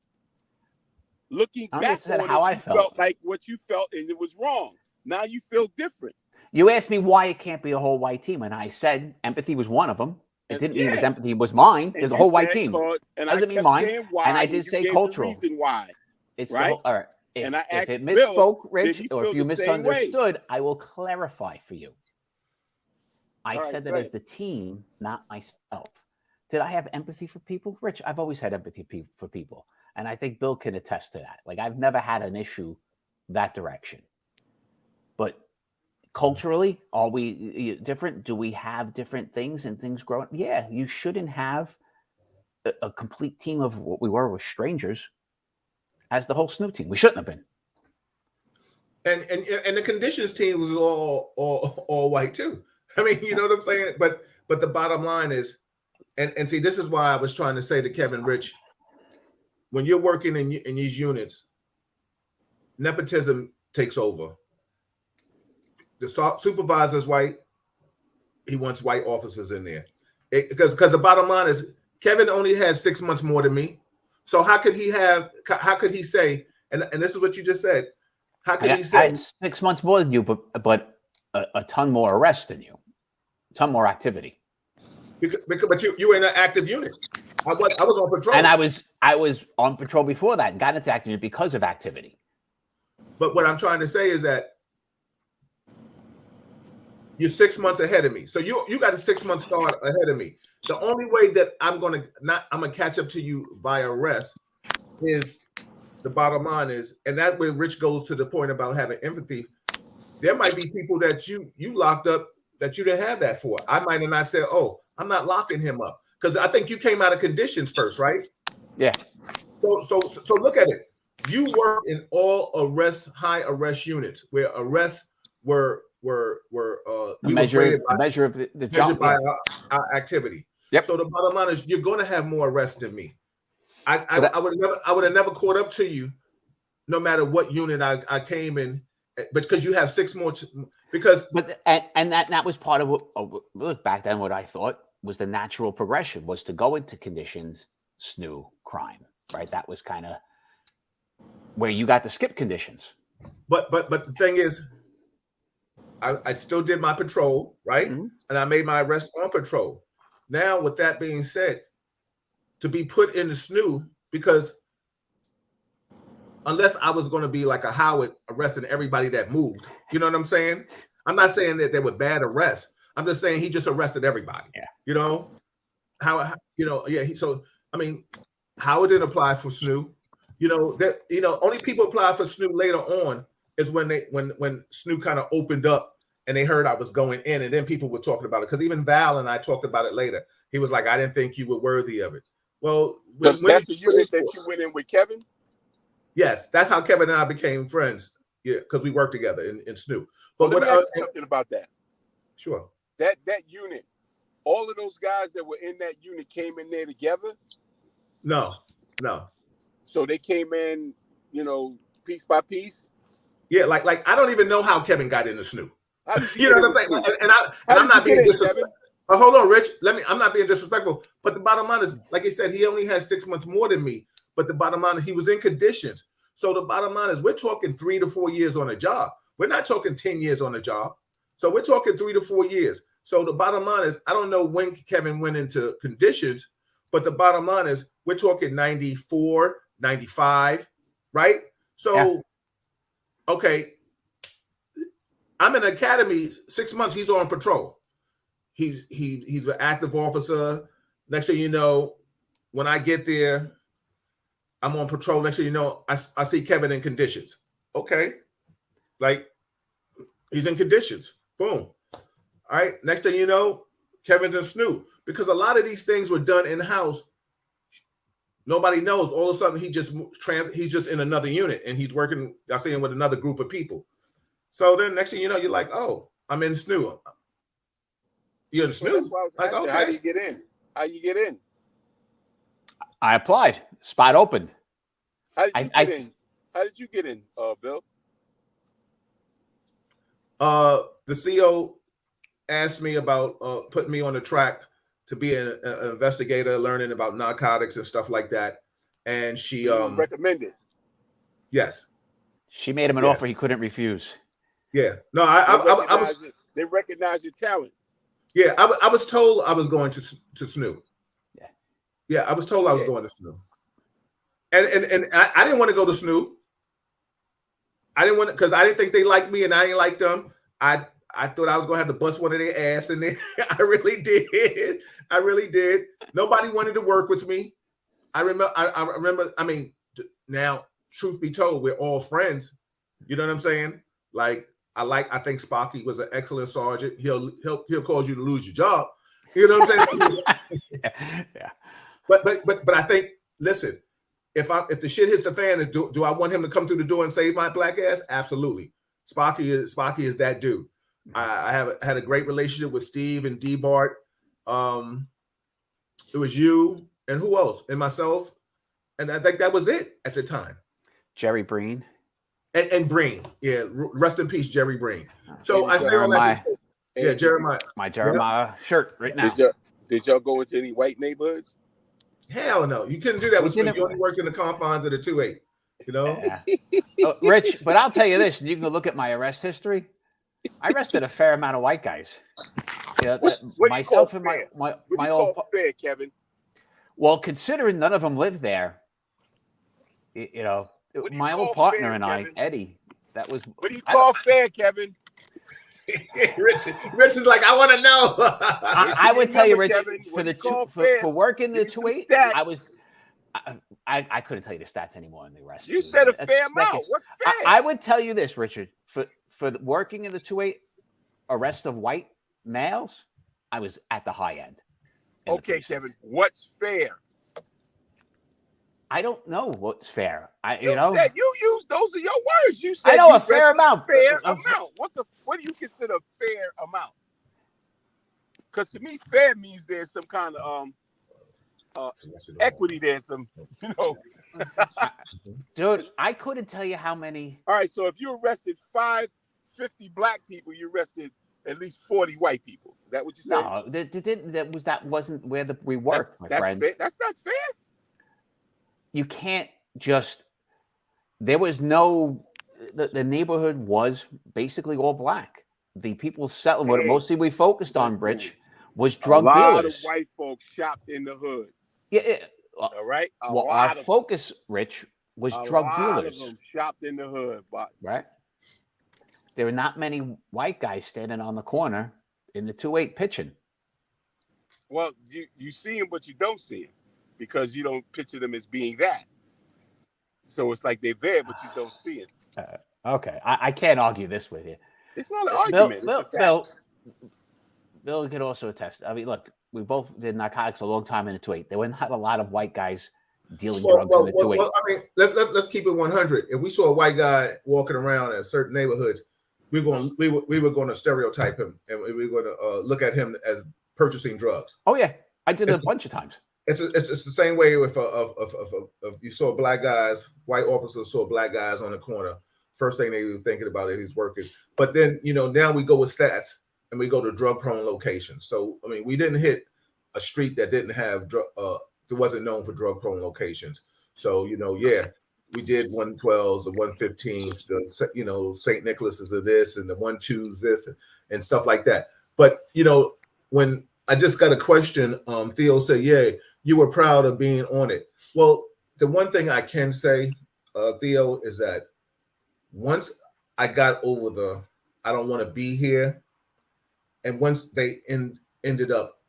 Looking back on how I felt like what you felt, and it was wrong. Now you feel different. You asked me why it can't be a whole white team, and I said empathy was one of them. It didn't mean his empathy was mine. There's a whole white team. Doesn't mean mine. And I did say cultural. Reason why. It's right. All right. If it Bill, misspoke, Rich, or if you misunderstood, I will clarify for you. I said that as the team, not myself. Did I have empathy for people? Rich, I've always had empathy for people. And I think Bill can attest to that. Like, I've never had an issue that direction. But culturally, are we different? Do we have different things and things growing? Yeah, you shouldn't have a complete team of what we were with strangers as the whole SNU team. We shouldn't have been. And the conditions team was all white too. I mean, you know what I'm saying? But the bottom line is, and see, this is why I was trying to say to Kevin, Rich, when you're working in these units, nepotism takes over. The supervisor's white. He wants white officers in there. Because the bottom line is, Kevin only had 6 months more than me. So how could he say, and this is what you just said, how could he say? I had 6 months more than you, but a ton more arrests than you, a ton more activity. But you were in an active unit. I was on patrol. And I was on patrol before that and got into active unit because of activity. But what I'm trying to say is that you're 6 months ahead of me. So you got a 6 month start ahead of me. The only way that I'm gonna catch up to you by arrest is, the bottom line is, and that way Rich goes to the point about having empathy. There might be people that you locked up that you didn't have that for. I might have not said, oh, I'm not locking him up. Because I think you came out of conditions first, right? Yeah. So look at it. You work in all high arrest units where arrests were measure of the job by our activity. Yep. So the bottom line is, you're going to have more arrests than me. I would have never caught up to you, no matter what unit I came in, because you have 6 more. And that was part of what back then, what I thought was the natural progression was to go into conditions, SNU, crime, right? That was kind of where you got to skip conditions. But the thing is, I still did my patrol, right? Mm-hmm. And I made my arrest on patrol. Now, with that being said, to be put in the SNU, because unless I was going to be like a Howard arresting everybody that moved, you know what I'm saying? I'm not saying that they were bad arrests. I'm just saying he just arrested everybody. Yeah. You know how so I mean, Howard didn't apply for SNU. Only people apply for SNU later on is when SNU kind of opened up and they heard I was going in, and then people were talking about it. Because even Val and I talked about it later. He was like, I didn't think you were worthy of it. Well, that's the unit that you went in with Kevin? Yes, that's how Kevin and I became friends. Yeah, because we worked together in SNU. But let me ask you something about that. Sure. That unit, all of those guys that were in that unit came in there together? No. So they came in, piece by piece? Yeah, like I don't even know how Kevin got in the SNU. You know what I'm saying? And I'm not being disrespectful. But hold on, Rich. I'm not being disrespectful. But the bottom line is, like I said, he only has 6 months more than me. But the bottom line is, he was in conditions. So the bottom line is, we're talking 3 to 4 years on a job. We're not talking 10 years on a job. So we're talking 3 to 4 years. So the bottom line is, I don't know when Kevin went into conditions, but the bottom line is, we're talking 94, 95, right? So, yeah. Okay, I'm in academy 6 months. He's on patrol. He's an active officer. Next thing you know, when I get there, I'm on patrol. Next thing you know, I see Kevin in conditions. Okay, like he's in conditions. Boom. All right. Next thing you know, Kevin's in SNU, because a lot of these things were done in house Nobody knows. All of a sudden, he's just in another unit, and he's working. I see him with another group of people. So then, next thing you know, you're like, "Oh, I'm in SNU." You're in SNU. Well, that's why I was like, asking, okay. how do you get in? How you get in? I applied. Spot opened. How did you get in? How did you get in, Bill? The CEO asked me about putting me on the track to be an investigator, learning about narcotics and stuff like that. And she recommended. Yes. She made him an offer he couldn't refuse. Yeah. No, they recognize your talent. Yeah, I was told I was going to SNU. Yeah, I was told I was going to SNU. And I didn't want to go to SNU. I didn't want to, because I didn't think they liked me and I didn't like them. I thought I was gonna have to bust one of their ass, and then I really did. I really did. Nobody wanted to work with me. I remember. I mean, now, truth be told, we're all friends. You know what I'm saying? Like, I think Sparky was an excellent sergeant. He'll cause you to lose your job. You know what I'm saying? Yeah. But I think, listen, if the shit hits the fan, do I want him to come through the door and save my black ass? Absolutely. Sparky is that dude. I had a great relationship with Steve and D Bart. It was you and who else? And myself. And I think that was it at the time. Jerry Breen. And Breen. Yeah. Rest in peace, Jerry Breen. So I say all Jeremiah. that. Yeah, Jeremiah. My Jeremiah shirt right now. Did y'all go into any white neighborhoods? Hell no. You couldn't do that with SNU. You only worked in the confines of the 2-8. You know? Yeah. Rich, but I'll tell you this, and you can go look at my arrest history. I arrested a fair amount of white guys. Yeah, what myself and my old fair, Kevin. Well, considering none of them lived there, you know, my old partner and I, Eddie, that was. What do you call fair, Kevin? Rich is like, I want to know. I would tell you, Rich, Kevin, for working the 2-8, I was. I couldn't tell you the stats anymore in the arrest. You said a fair amount. What's fair? I would tell you this, Richard. For working in the 2-8 arrest of white males, I was at the high end. Okay, Kevin, what's fair? I don't know what's fair. You said you used those are your words. You said I know a fair amount. Fair amount. What do you consider a fair amount? Because to me, fair means there's some kind of equity there. Some, Dude, I couldn't tell you how many. All right, so if you arrested 50 black people, you arrested at least 40 white people. Is that what you said? No, that wasn't where we worked, my friend. Fair. That's not fair. You can't just. There was no. The neighborhood was basically all black. The people selling what mostly we focused on, Rich, was drug dealers. A lot of white folks shopped in the hood. Yeah. All right. Our focus, Rich, was drug dealers. A lot of them shopped in the hood, but right. There were not many white guys standing on the corner in the 2-8 pitching. Well, you see them, but you don't see them because you don't picture them as being that. So it's like they're there, but you don't see it. Okay, I can't argue this with you. It's not an argument. Bill could also attest. I mean, look, we both did narcotics a long time in the 2-8. There were not a lot of white guys dealing drugs in the 2-8. Well, I mean, let's keep it 100. If we saw a white guy walking around in certain neighborhoods, we were going to stereotype him, and we were going to look at him as purchasing drugs. Oh yeah, I did it a bunch of times. It's the same way if you saw black guys, white officers saw black guys on the corner. First thing they were thinking about is he's working. But then now we go with stats and we go to drug prone locations. So I mean, we didn't hit a street that didn't have that wasn't known for drug prone locations. So we did 112s, the 115s, the St. Nicholas's of this and the 1-2s this and stuff like that. But when I just got a question, Theo said, "Yeah, you were proud of being on it." Well, the one thing I can say, Theo, is that once I got over the I don't want to be here, and once they ended up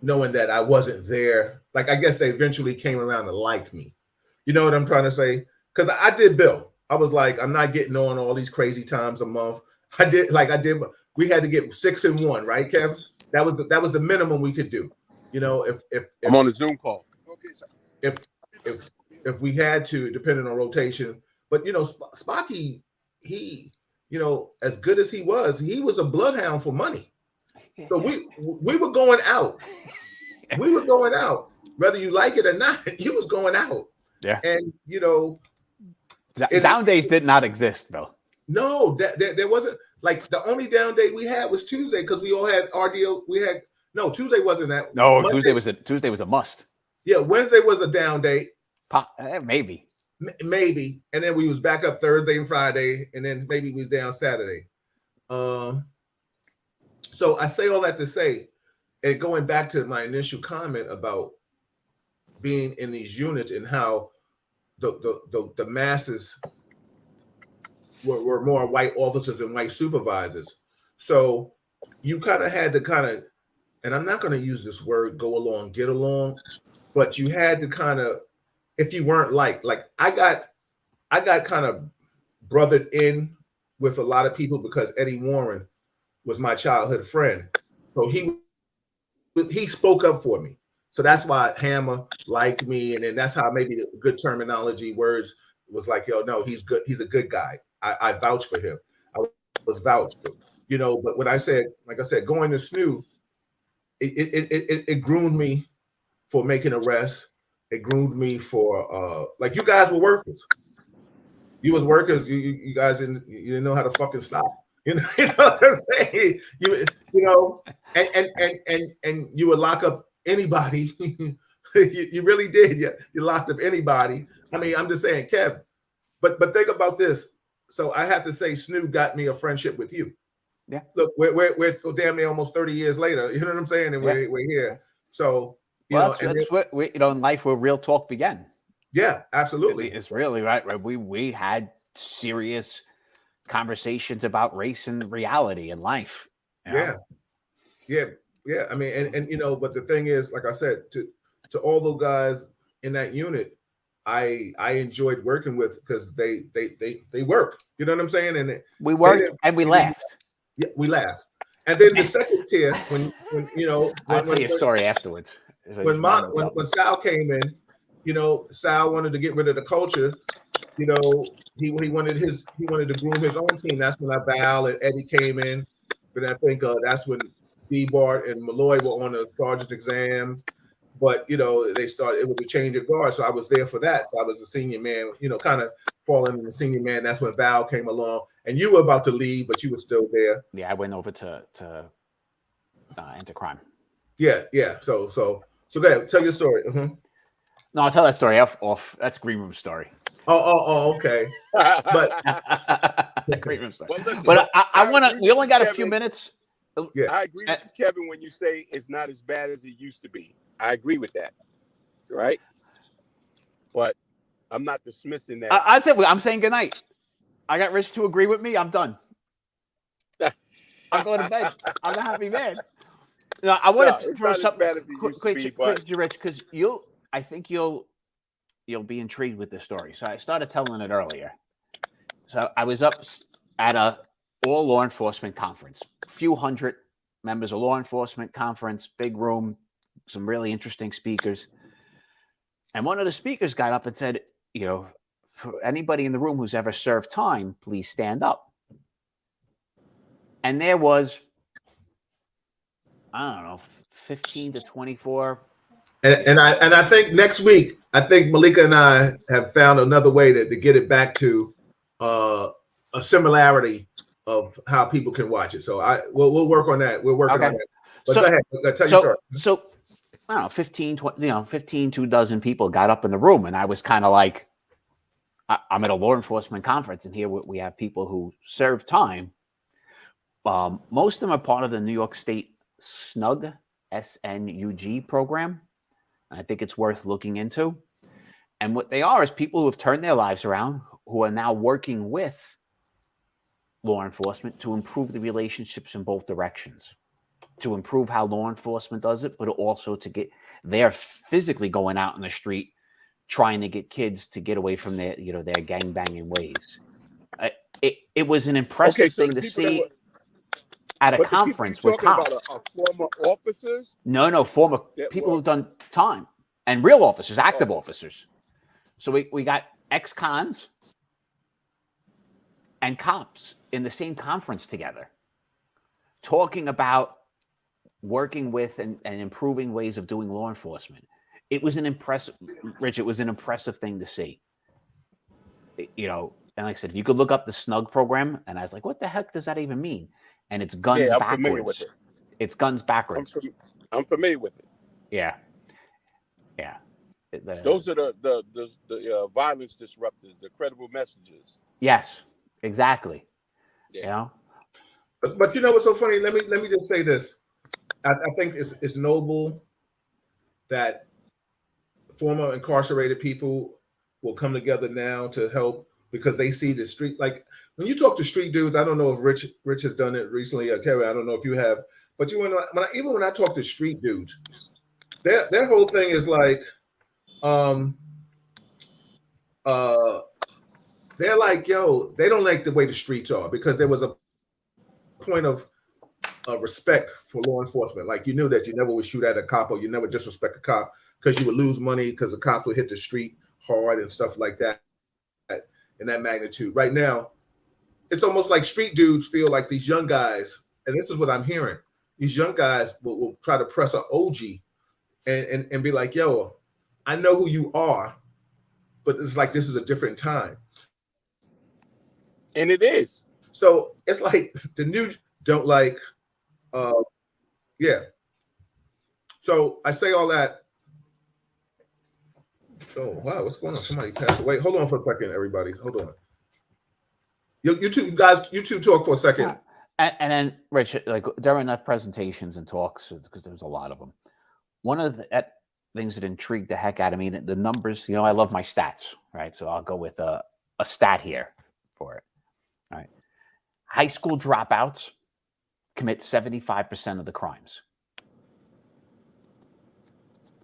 knowing that I wasn't there, like I guess they eventually came around to like me. You know what I'm trying to say? Because I did Bill. I was like, I'm not getting on all these crazy times a month. I did. We had to get 6 and 1, right, Kev? That was the minimum we could do. If I'm on a Zoom call. Okay, if if we had to, depending on rotation. But Spocky, he, as good as he was a bloodhound for money. So we were going out. We were going out, whether you like it or not. He was going out. Yeah. And down days did not exist, Bill. No, there wasn't. Like the only down day we had was Tuesday because we all had RDO. Tuesday wasn't that. No, Monday, Tuesday was a must. Yeah, Wednesday was a down day. Maybe, and then we was back up Thursday and Friday, and then maybe we was down Saturday. So I say all that to say, and going back to my initial comment about being in these units and how the masses were more white officers and white supervisors. So you kind of had to and I'm not going to use this word, go along, get along, but you had to kind of, if you weren't like I got kind of brothered in with a lot of people because Eddie Warren was my childhood friend. So he spoke up for me. So that's why Hammer liked me. And then that's how maybe the good terminology words was like, yo, no, he's good. He's a good guy. I vouch for him. I was vouched for, but when I said, like I said, going to SNU, it groomed me for making arrests. It groomed me for like you guys were workers. You was workers. You guys didn't know how to fucking stop. You know what I'm saying? And you would lock up anybody. you really did. You locked up anybody. I mean, I'm just saying, Kev. But think about this. So I have to say, SNU got me a friendship with you. Yeah. Look, we're damn near almost 30 years later. You know what I'm saying? And we're here. So that's what we, in life where real talk began. Yeah, absolutely. It's really right. We had serious conversations about race and reality and life. Yeah. I mean, and but the thing is, like I said, to all those guys in that unit, I enjoyed working with because they work. You know what I'm saying? And we worked and we laughed. Yeah, we laughed. And then the second tier, when I'll tell you a story afterwards. When Sal came in, Sal wanted to get rid of the culture. He wanted to groom his own team. That's when Val and Eddie came in. But I think that's when B. Bart and Malloy were on the sergeant's exams. But they started. It was a change of guard, so I was there for that. So I was a senior man. Kind of falling in the senior man. That's when Val came along, and you were about to leave, but you were still there. Yeah, I went over to into crime. Yeah. So go ahead, tell your story. Mm-hmm. No, I'll tell that story off. That's green room story. Oh, okay. But green room story. Well, listen, but I want to. We only got a few minutes. Yeah, I agree with you, Kevin, when you say it's not as bad as it used to be. I agree with that, right? But I'm not dismissing that. I'd say I'm saying goodnight. I got Rich to agree with me. I'm done. I'm going to bed. I'm a happy man. No, I want to throw something quick, Rich, because I think you'll be intrigued with this story. So I started telling it earlier. So I was up at a all law enforcement conference, a few hundred members of law enforcement conference, big room, some really interesting speakers. And one of the speakers got up and said, for anybody in the room who's ever served time, please stand up. And there was, I don't know, 15 to 24. And I think next week, I think Malika and I have found another way to get it back to a similarity of how people can watch it. So we'll work on that. We're working on that. But go ahead. Tell your story. So I don't know, 15, 20, 15, 2 dozen people got up in the room, and I was kind of like, I'm at a law enforcement conference, and here we have people who serve time. Most of them are part of the New York State SNUG, SNUG program. I think it's worth looking into. And what they are is people who have turned their lives around, who are now working with law enforcement to improve the relationships in both directions, to improve how law enforcement does it, but also to get, they're physically going out in the street trying to get kids to get away from their gangbanging ways. It was an impressive thing to see at a conference with cops. About former officers? No, former people who've done time. and real officers, active officers. So we got ex-cons and cops in the same conference together, talking about working with and improving ways of doing law enforcement. It was an impressive, Rich, it was an impressive thing to see. You know, and like I said, if you could look up the SNUG program, and I was like, what the heck does that even mean? And it's guns I'm backwards. familiar with it. It's guns backwards. I'm familiar with it. Yeah. Those are the violence disruptors, the credible messages. Yes, exactly. Yeah. You know? But you know what's so funny? Let me just say this. I think it's noble that former incarcerated people will come together now to help because they see the street. Like when you talk to street dudes, I don't know if Rich has done it recently, or Kevin, I don't know if you have, but even when I talk to street dudes, their whole thing is like, they're like, yo, they don't like the way the streets are because there was a point of respect for law enforcement. Like you knew that you never would shoot at a cop or you never disrespect a cop because you would lose money because the cops would hit the street hard and stuff like that in that magnitude. Right now, it's almost like street dudes feel like these young guys, and this is what I'm hearing, these young guys will try to press an OG and be like, yo, I know who you are, but it's like this is a different time. And it is. So it's like the new don't like, yeah. So I say all that. Oh, wow, what's going on? Somebody passed away. Hold on for a second, everybody. Hold on. You two guys, you two talk for a second. And then, Rich, like during the presentations and talks, because there was a lot of them, one of the things that intrigued the heck out of me, the numbers, you know, I love my stats, right? So I'll go with a stat here for it. All right. High school dropouts commit 75% of the crimes.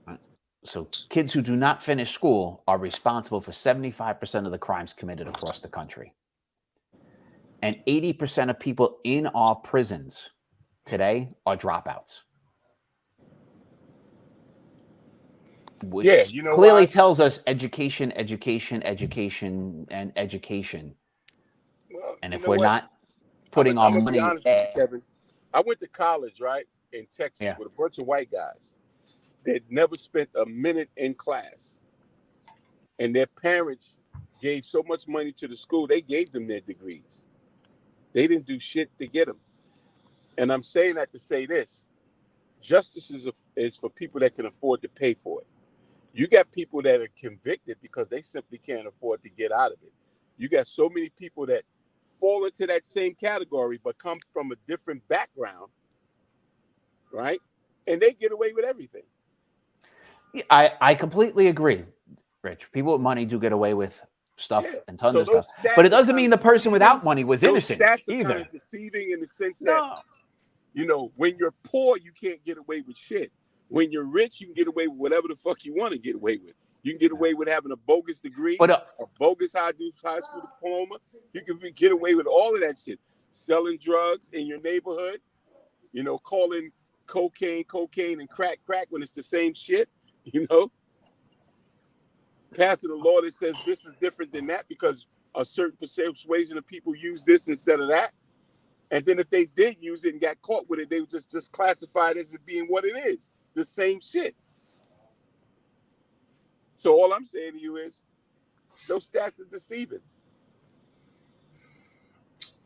Right. So kids who do not finish school are responsible for 75% of the crimes committed across the country. And 80% of people in our prisons today are dropouts. Which you know, clearly tells us education, education, education, and education. Well, and if we're not putting our money, be honest with you, Kevin, I went to college, right, in Texas with a bunch of white guys that never spent a minute in class, and their parents gave so much money to the school they gave them their degrees. They didn't do shit to get them. And I'm saying that to say this: justice is for people that can afford to pay for it. You got people that are convicted because they simply can't afford to get out of it. You got so many people that fall into that same category but come from a different background, right? And they get away with everything. I completely agree, Rich. People with money do get away with stuff and tons of stuff. But it doesn't mean the person without money was innocent stats are either. kind of deceiving in the sense that, you know, when you're poor, you can't get away with shit. When you're rich, you can get away with whatever the fuck you want to get away with. You can get away with having a bogus degree, a bogus high school diploma. You can get away with all of that shit. Selling drugs in your neighborhood, you know, calling cocaine and crack when it's the same shit, you know. Passing a law that says this is different than that because a certain persuasion of people use this instead of that. And then if they did use it and got caught with it, they would just classify it as it being what it is, the same shit. So all I'm saying to you is those stats are deceiving.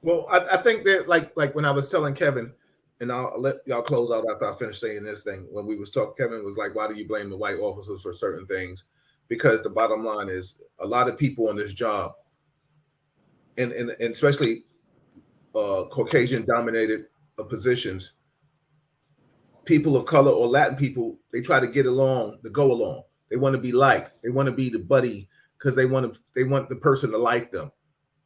Well, I think that like when I was telling Kevin, and I'll let y'all close out after I finish saying this thing. When we was talking, Kevin was like, why do you blame the white officers for certain things? Because the bottom line is a lot of people on this job, and especially Caucasian dominated positions, people of color or Latin people, they try to get along, to go along. They want to be liked. They want to be the buddy because they want the person to like them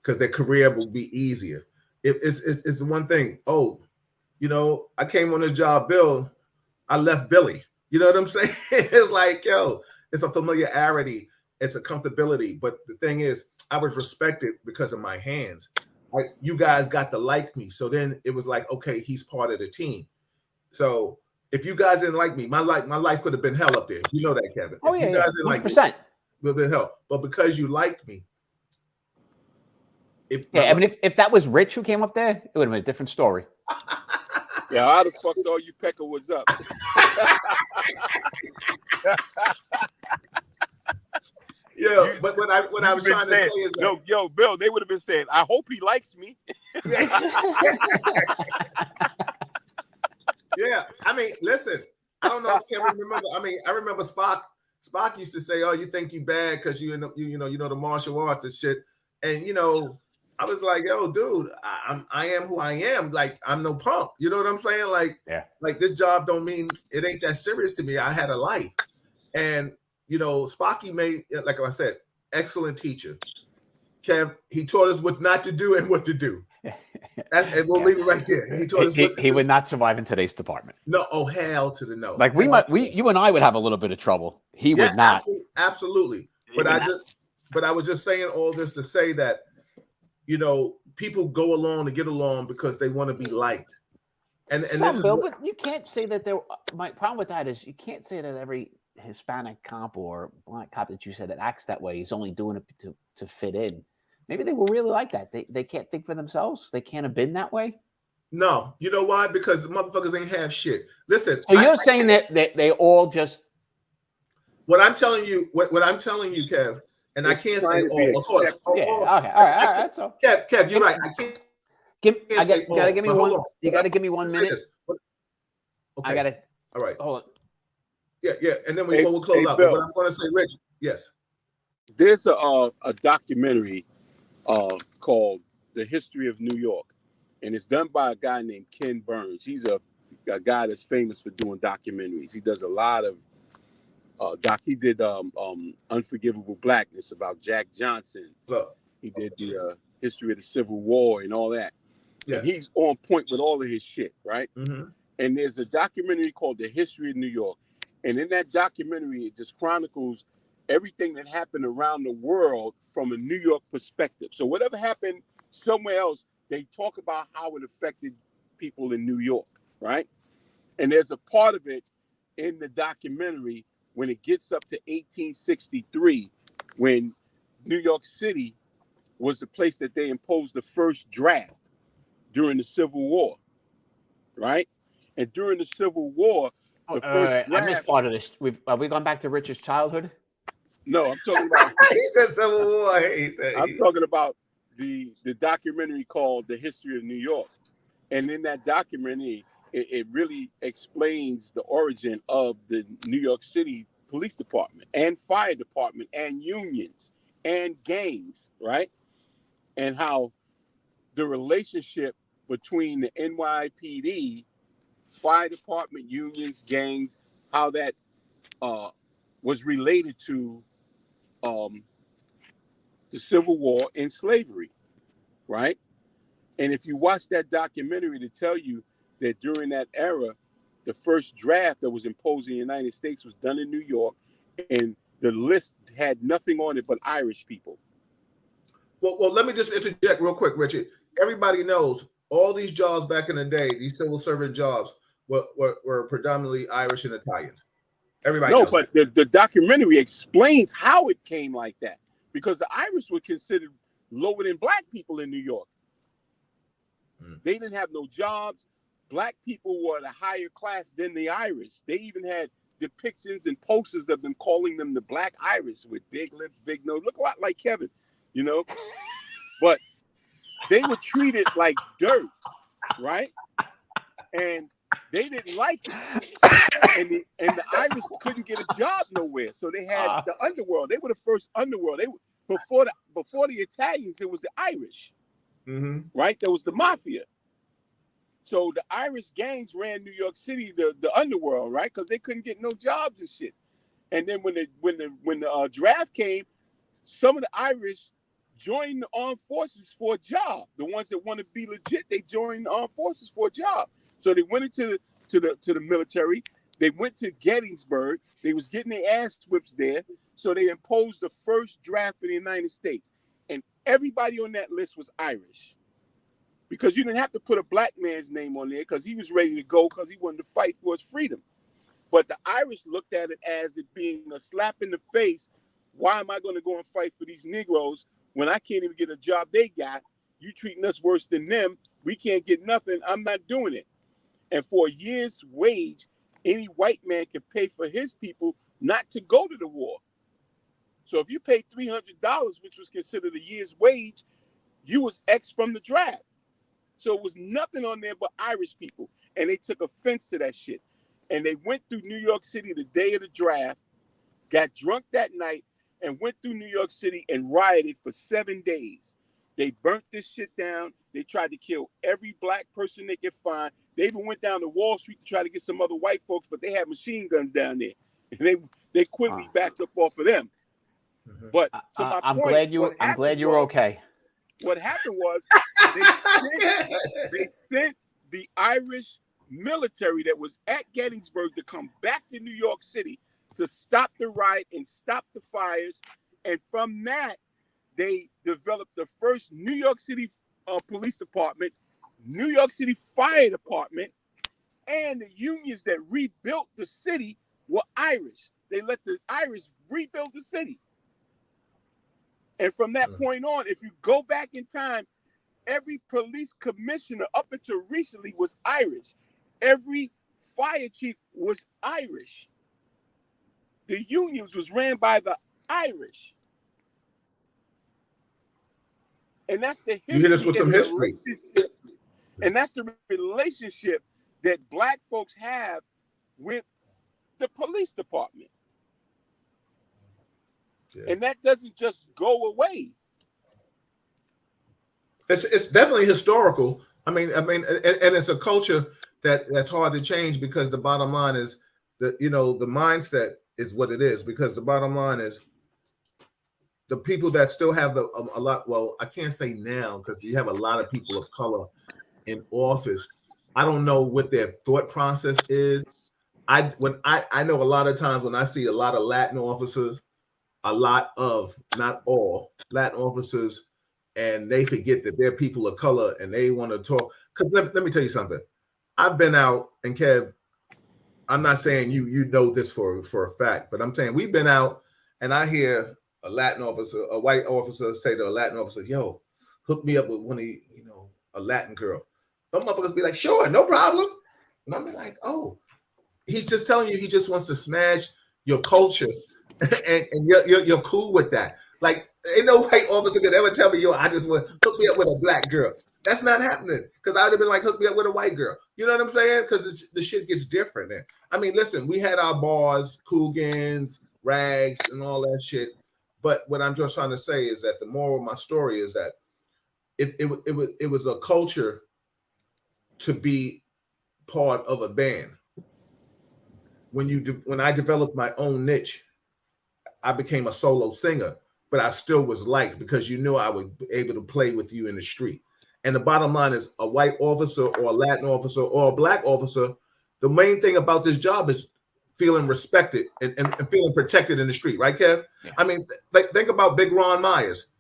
because their career will be easier. It's the one thing. Oh, you know, I came on this job, Bill. I left Billy. You know what I'm saying? It's like, yo, it's a familiarity. It's a comfortability. But the thing is, I was respected because of my hands. Like, you guys got to like me. So then it was like, okay, he's part of the team. So If you guys didn't like me, my life could have been hell up there. You know that, Kevin. Oh, if yeah, you guys didn't 100%. like me, it would have been hell. But because you liked me, I mean, if that was Rich who came up there, it would have been a different story. Yeah, I'd have fucked all you Peckerwoods up. Yeah, but what I was trying to say is that, yo, Bill, they would have been saying, I hope he likes me. Yeah, I mean, listen, I don't know if Kevin remember. I mean, I remember Spock. Spock used to say, "Oh, you think you bad because you know the martial arts and shit." And I was like, "Yo, dude, I am who I am. Like, I'm no punk. You know what I'm saying? Like, like this job don't mean it ain't that serious to me. I had a life, and Spocky made, like I said, excellent teacher. Kev, he taught us what not to do and what to do. And we'll leave it right there. He taught us he would not survive in today's department. No, hell to the no. Like you and I would have a little bit of trouble. He would not. Absolutely. But I was just saying all this to say that, people go along to get along because they want to be liked. And this Bill, but you can't say that my problem with that is you can't say that every Hispanic cop or black cop that you said that acts that way is only doing it to fit in. Maybe they were really like that. They can't think for themselves. They can't have been that way. No, you know why? Because the motherfuckers ain't have shit. Listen. So you're saying that they all just. What I'm telling you, Kev, and I can't say all. Of course. Okay. All right. So Kev, you're right. I can't. You gotta give me one. You gotta give me 1 minute. Okay. I gotta. All right. Hold on. Yeah, and then we'll close out. Bill, but what I'm going to say, Rich, yes. There's a documentary called The History of New York, and it's done by a guy named Ken Burns. He's a guy that's famous for doing documentaries. He does a lot of he did Unforgivable Blackness about Jack Johnson. He did the history of the Civil War and all that. Yeah. And he's on point with all of his shit, right? Mm-hmm. And there's a documentary called The History of New York. And in that documentary, it just chronicles everything that happened around the world from a New York perspective. So whatever happened somewhere else, they talk about how it affected people in New York, right? And there's a part of it in the documentary when it gets up to 1863, when New York City was the place that they imposed the first draft during the Civil War, right? And during the Civil War, the first draft... I missed part of this. Have we gone back to Rich's childhood? No, I'm talking about... He said Civil War. I hate that. I'm talking about the documentary called The History of New York. And in that documentary, it really explains the origin of the New York City Police Department and Fire Department and unions and gangs, right? And how the relationship between the NYPD, Fire Department, unions, gangs, how that was related to the Civil War and slavery, right? And if you watch that documentary, to tell you that during that era, the first draft that was imposed in the United States was done in New York, and the list had nothing on it but Irish people. Well, let me just interject real quick, Richard. Everybody knows all these jobs back in the day, these civil servant jobs, were predominantly Irish and Italians. Everybody knows but the documentary explains how it came like that, because the Irish were considered lower than black people in New York. They didn't have no jobs. Black people were the higher class than the Irish. They even had depictions and posters of them calling them the Black Irish with big lips, big nose, look a lot like Kevin, But they were treated like dirt, right? And they didn't like it. And the Irish couldn't get a job nowhere. So they had the underworld. They were the first underworld. Before the Italians, it was the Irish, right? There was the mafia. So the Irish gangs ran New York City, the underworld, right? Because they couldn't get no jobs and shit. And then when the draft came, some of the Irish joined the armed forces for a job. The ones that want to be legit, they joined the armed forces for a job. So they went into the military. They went to Gettysburg. They was getting their ass whipped there. So they imposed the first draft in the United States, and everybody on that list was Irish, because you didn't have to put a black man's name on there because he was ready to go because he wanted to fight for his freedom. But the Irish looked at it as it being a slap in the face. Why am I going to go and fight for these Negroes when I can't even get a job they got? You treating us worse than them. We can't get nothing. I'm not doing it. And for a year's wage, any white man can pay for his people not to go to the war. So if you paid $300, which was considered a year's wage, you was X from the draft. So it was nothing on there but Irish people. And they took offense to that shit. And they went through New York City the day of the draft, got drunk that night, and went through New York City and rioted for 7 days. They burnt this shit down. They tried to kill every black person they could find. They even went down to Wall Street to try to get some other white folks, but they had machine guns down there. And they quickly backed up off of them. Mm-hmm. But to my I'm point, glad you were okay. What happened was they sent the Irish military that was at Gettysburg to come back to New York City to stop the riot and stop the fires. And from that, they developed the first New York City police department, New York City fire department, and the unions that rebuilt the city were Irish. They let the Irish rebuild the city. And from that point on, if you go back in time, every police commissioner up until recently was Irish. Every fire chief was Irish. The unions was ran by the Irish. And that's the history. You hit us with some history. And that's the relationship that black folks have with the police department. Yeah. And that doesn't just go away. It's definitely historical. I mean, and it's a culture that's hard to change because the bottom line is that, the mindset is what it is, because the bottom line is the people that still have a lot. Well, I can't say now because you have a lot of people of color in office. I don't know what their thought process is. I know a lot of times when I see a lot of Latin officers, a lot of, not all, Latin officers, and they forget that they're people of color and they want to talk. Because let me tell you something. I've been out, and Kev, I'm not saying you know this for a fact, but I'm saying we've been out and I hear a Latin officer, a white officer say to a Latin officer, yo, hook me up with one of a Latin girl. Some motherfuckers be like, sure, no problem. And I'm like, oh, he's just telling you he just wants to smash your culture and you're cool with that. Like, ain't no white officer could ever tell me, yo, I just want hook me up with a black girl. That's not happening, because I would have been like, hook me up with a white girl. You know what I'm saying? Because the shit gets different. I mean, listen, we had our bars, Coogans, Rags, and all that shit. But what I'm just trying to say is that the moral of my story is that it was a culture to be part of a band. When I developed my own niche, I became a solo singer, but I still was liked because I would be able to play with you in the street. And the bottom line is, a white officer or a Latin officer or a black officer, the main thing about this job is feeling respected and feeling protected in the street, right, Kev? Yeah. I mean, think about Big Ron Myers.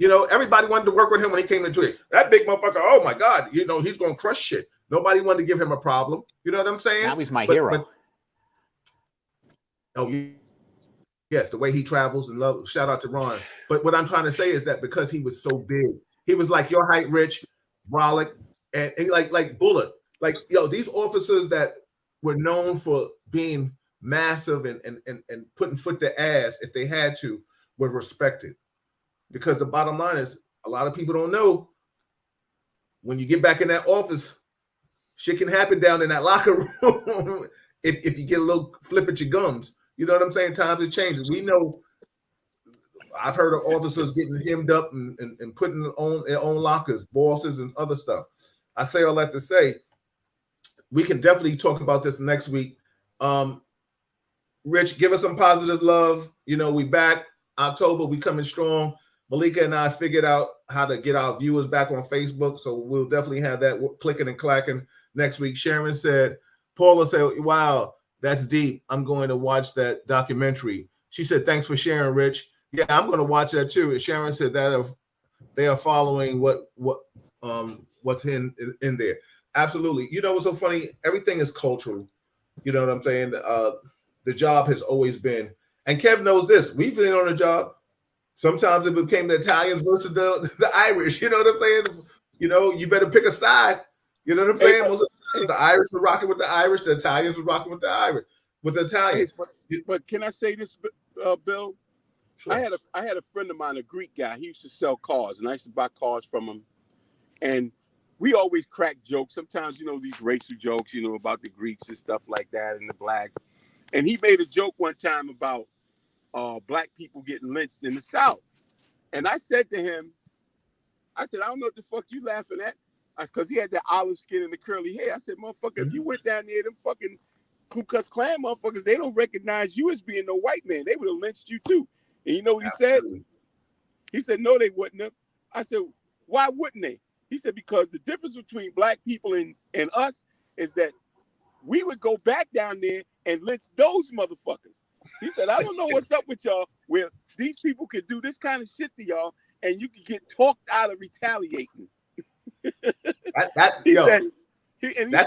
Everybody wanted to work with him when he came to Detroit. That big motherfucker, oh my God, he's going to crush shit. Nobody wanted to give him a problem. You know what I'm saying? Now he's my hero. Yes, the way he travels and love. Shout out to Ron. But what I'm trying to say is that because he was so big, he was like your height, Rich, Brolic, and like Bullet. Like, these officers that were known for being massive and putting foot to ass if they had to, were respected. Because the bottom line is, a lot of people don't know, when you get back in that office, shit can happen down in that locker room if you get a little flip at your gums. You know what I'm saying? Times have changed. We know, I've heard of officers getting hemmed up and putting on their own lockers, bosses and other stuff. I say all that to say, we can definitely talk about this next week. Rich, give us some positive love. We back October, we coming strong. Malika and I figured out how to get our viewers back on Facebook, so we'll definitely have that clicking and clacking next week. Sharon said, Paula said, wow, that's deep. I'm going to watch that documentary. She said, thanks for sharing, Rich. Yeah, I'm going to watch that too. And Sharon said that they are following what what's in there. Absolutely. You know what's so funny? Everything is cultural. You know what I'm saying? The job has always been, and Kev knows this. We've been on a job. Sometimes it became the Italians versus the Irish. You know what I'm saying? You know, you better pick a side. You know what I'm saying? Most of the times, the Irish were rocking with the Irish. The Italians were rocking with the Irish, with the Italians. But can I say this, Bill? Sure. I had a friend of mine, a Greek guy. He used to sell cars, and I used to buy cars from him. And we always crack jokes. Sometimes, you know, these racial jokes, you know, about the Greeks and stuff like that, and the blacks. And he made a joke one time about black people getting lynched in the South. And I said to him, I said, I don't know what the fuck you laughing at. Because he had that olive skin and the curly hair. I said, motherfucker, if you went down there, them fucking Ku Klux Klan motherfuckers, they don't recognize you as being no white man. They would have lynched you too. And you know what he said? He said, no, they wouldn't have. I said, why wouldn't they? He said, because the difference between black people and us is that we would go back down there and lynch those motherfuckers. He said, I don't know what's up with y'all where these people could do this kind of shit to y'all and you could get talked out of retaliating. That's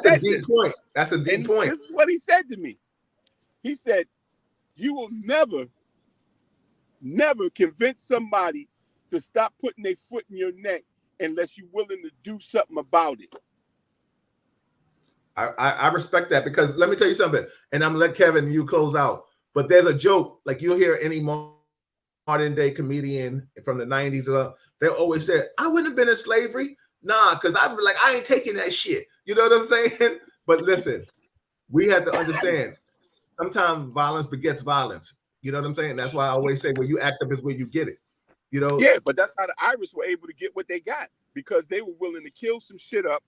a deep point. That's a deep point. This is what he said to me. He said, you will never convince somebody to stop putting their foot in your neck unless you're willing to do something about it. I respect that, because let me tell you something, and I'm gonna let Kevin and you close out. But there's a joke, like you'll hear any modern day comedian from the 90s, they always say, I wouldn't have been in slavery. Nah, because I'm like, I ain't taking that shit. You know what I'm saying? But listen, we have to understand, sometimes violence begets violence. You know what I'm saying? That's why I always say, where you act up is where you get it. You know? Yeah, but that's how the Irish were able to get what they got, because they were willing to kill some shit up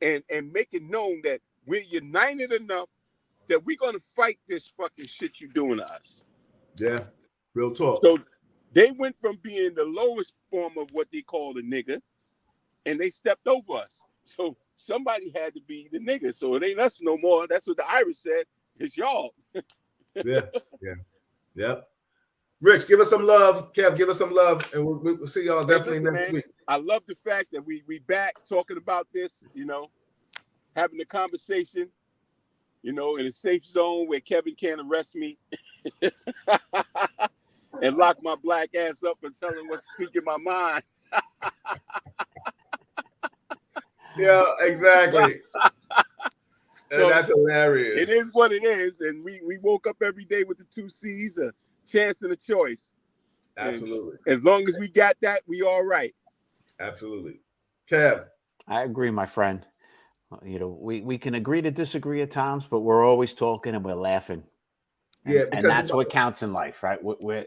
and make it known that we're united enough that we're going to fight this fucking shit you're doing to us. Yeah, real talk. So they went from being the lowest form of what they call a nigga, and they stepped over us. So somebody had to be the nigga. So it ain't us no more. That's what the Irish said. It's y'all. Yeah. Yep. Rich, give us some love. Kev, give us some love, and we'll see y'all definitely next week. I love the fact that we back talking about this, you know, having a conversation, you know, in a safe zone where Kevin can't arrest me and lock my black ass up and tell him what's speaking my mind. Yeah, exactly. So that's hilarious. It is what it is, and we woke up every day with the 2 C's, a chance and a choice. Absolutely. And as long as we got that, we all right. Absolutely. Kev. I agree, my friend. You know, we can agree to disagree at times, but we're always talking and we're laughing. And that's what counts in life, right? We're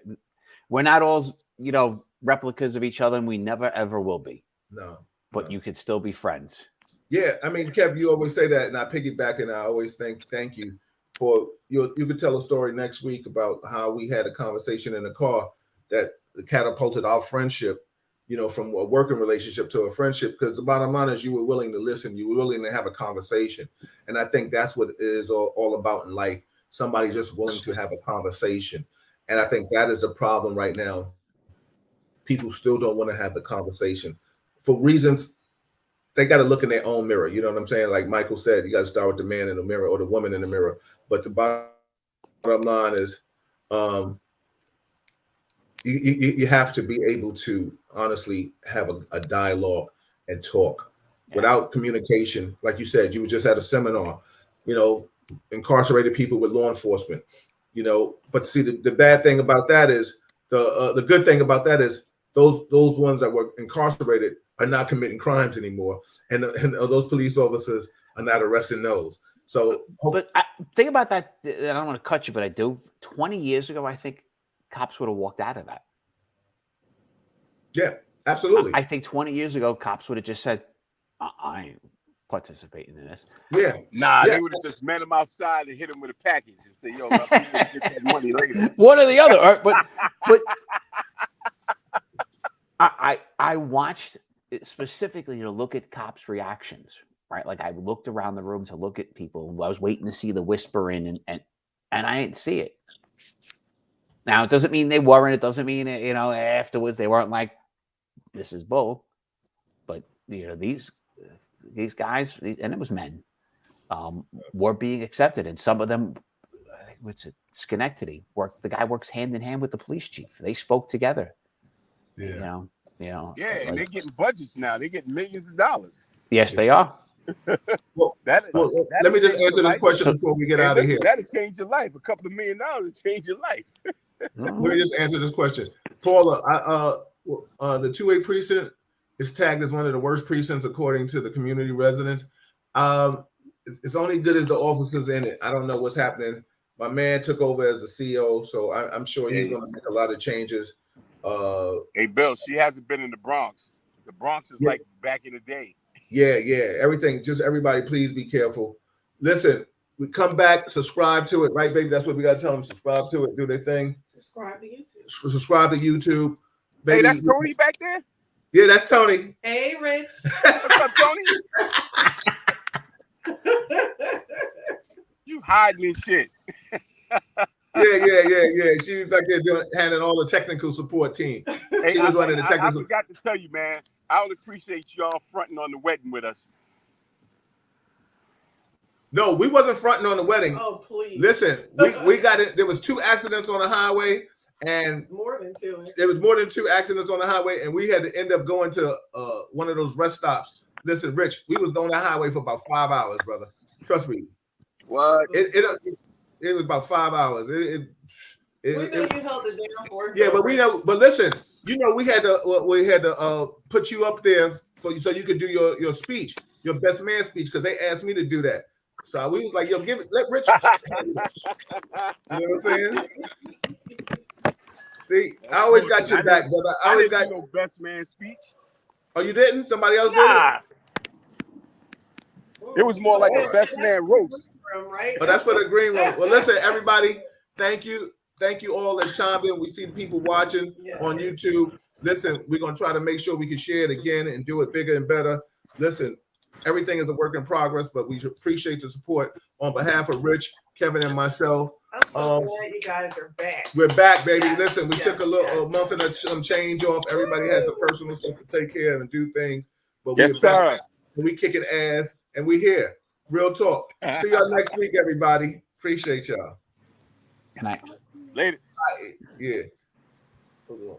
not all, you know, replicas of each other, and we never ever will be. No. But you could still be friends. Yeah, I mean, Kev, you always say that, and I piggyback, and I always thank you for you could tell a story next week about how we had a conversation in the car that catapulted our friendship, you know, from a working relationship to a friendship, because the bottom line is you were willing to listen, you were willing to have a conversation. And I think that's what it is all about in life. Somebody just willing to have a conversation. And I think that is a problem right now. People still don't want to have the conversation for reasons. They got to look in their own mirror. You know what I'm saying? Like Michael said, you got to start with the man in the mirror or the woman in the mirror. But the bottom line is you have to be able to honestly have a dialogue and talk. Without communication. Like you said, you were just at a seminar, you know, incarcerated people with law enforcement, you know. But see, the bad thing about that is the good thing about that is those ones that were incarcerated are not committing crimes anymore, and those police officers are not arresting those. So, but think about that. I don't want to cut you, but I do. 20 years ago, I think cops would have walked out of that. Yeah, absolutely. I think 20 years ago, cops would have just said, I ain't participating in this. Yeah. They would have just met him outside and hit him with a package and say, yo, get that money later. One or the other. But I watched specifically to look at cops' reactions, right? Like I looked around the room to look at people. I was waiting to see the whispering and I didn't see it. Now, it doesn't mean they weren't. It doesn't mean, you know, afterwards they weren't like, this is bull. But these guys, and it was men, were being accepted, and some of them, what's it, Schenectady, the guy works hand in hand with the police chief. They spoke together. Yeah. Yeah, and they're getting budgets now. They're getting millions of dollars. Yes, they are. Well, let me just answer this question before we get out of here. That'll change your life. A couple of $1 million will change your life. Let me just answer this question. Paula, the 2A precinct is tagged as one of the worst precincts according to the community residents. It's only good as the officers in it. I don't know what's happening. My man took over as the CEO, so I'm sure he's going to make a lot of changes. Hey, Bill, she hasn't been in the Bronx. The Bronx is like back in the day. Yeah. Everything. Just everybody, please be careful. Listen, we come back, subscribe to it, right, baby? That's what we got to tell them. Subscribe to it, do their thing. Subscribe to YouTube. Subscribe to YouTube. Baby. Hey, that's Tony back there? Yeah, that's Tony. Hey, Rich. What's up, Tony? You hiding and shit. Yeah. She was back there handling all the technical support team. She was running the technical. I forgot to tell you, man. I would appreciate y'all fronting on the wedding with us. No, we wasn't fronting on the wedding. Oh, please. Listen, we got it. There was 2 accidents on the highway, and more than 2. There was more than 2 accidents on the highway, and we had to end up going to one of those rest stops. Listen, Rich, we was on the highway for about 5 hours, brother. Trust me. What? It was about 5 hours. We knew you held it down for us. Yeah, but we know. But listen, we had to put you up there so you could do your speech, your best man speech, because they asked me to do that. So we was like, yo, let Rich. You know what I'm saying? See, I always got your back, brother. I always got no best man speech. Oh, you didn't? Somebody else did it? It was more like a best man roast. Right? But that's for the green room. Well, listen, everybody, thank you all that chimed in. We see the people watching on YouTube. Listen, we're gonna try to make sure we can share it again and do it bigger and better. Listen, everything is a work in progress, but we appreciate the support on behalf of Rich, Kevin, and myself. I'm so glad you guys are back. We're back, baby. Listen, we took a month and some change off. Everybody had some personal stuff to take care of and do things, but we're back. And we kicking ass, and we here. Real talk. See y'all next week, everybody. Appreciate y'all. Good night. Later. Yeah. Hold on.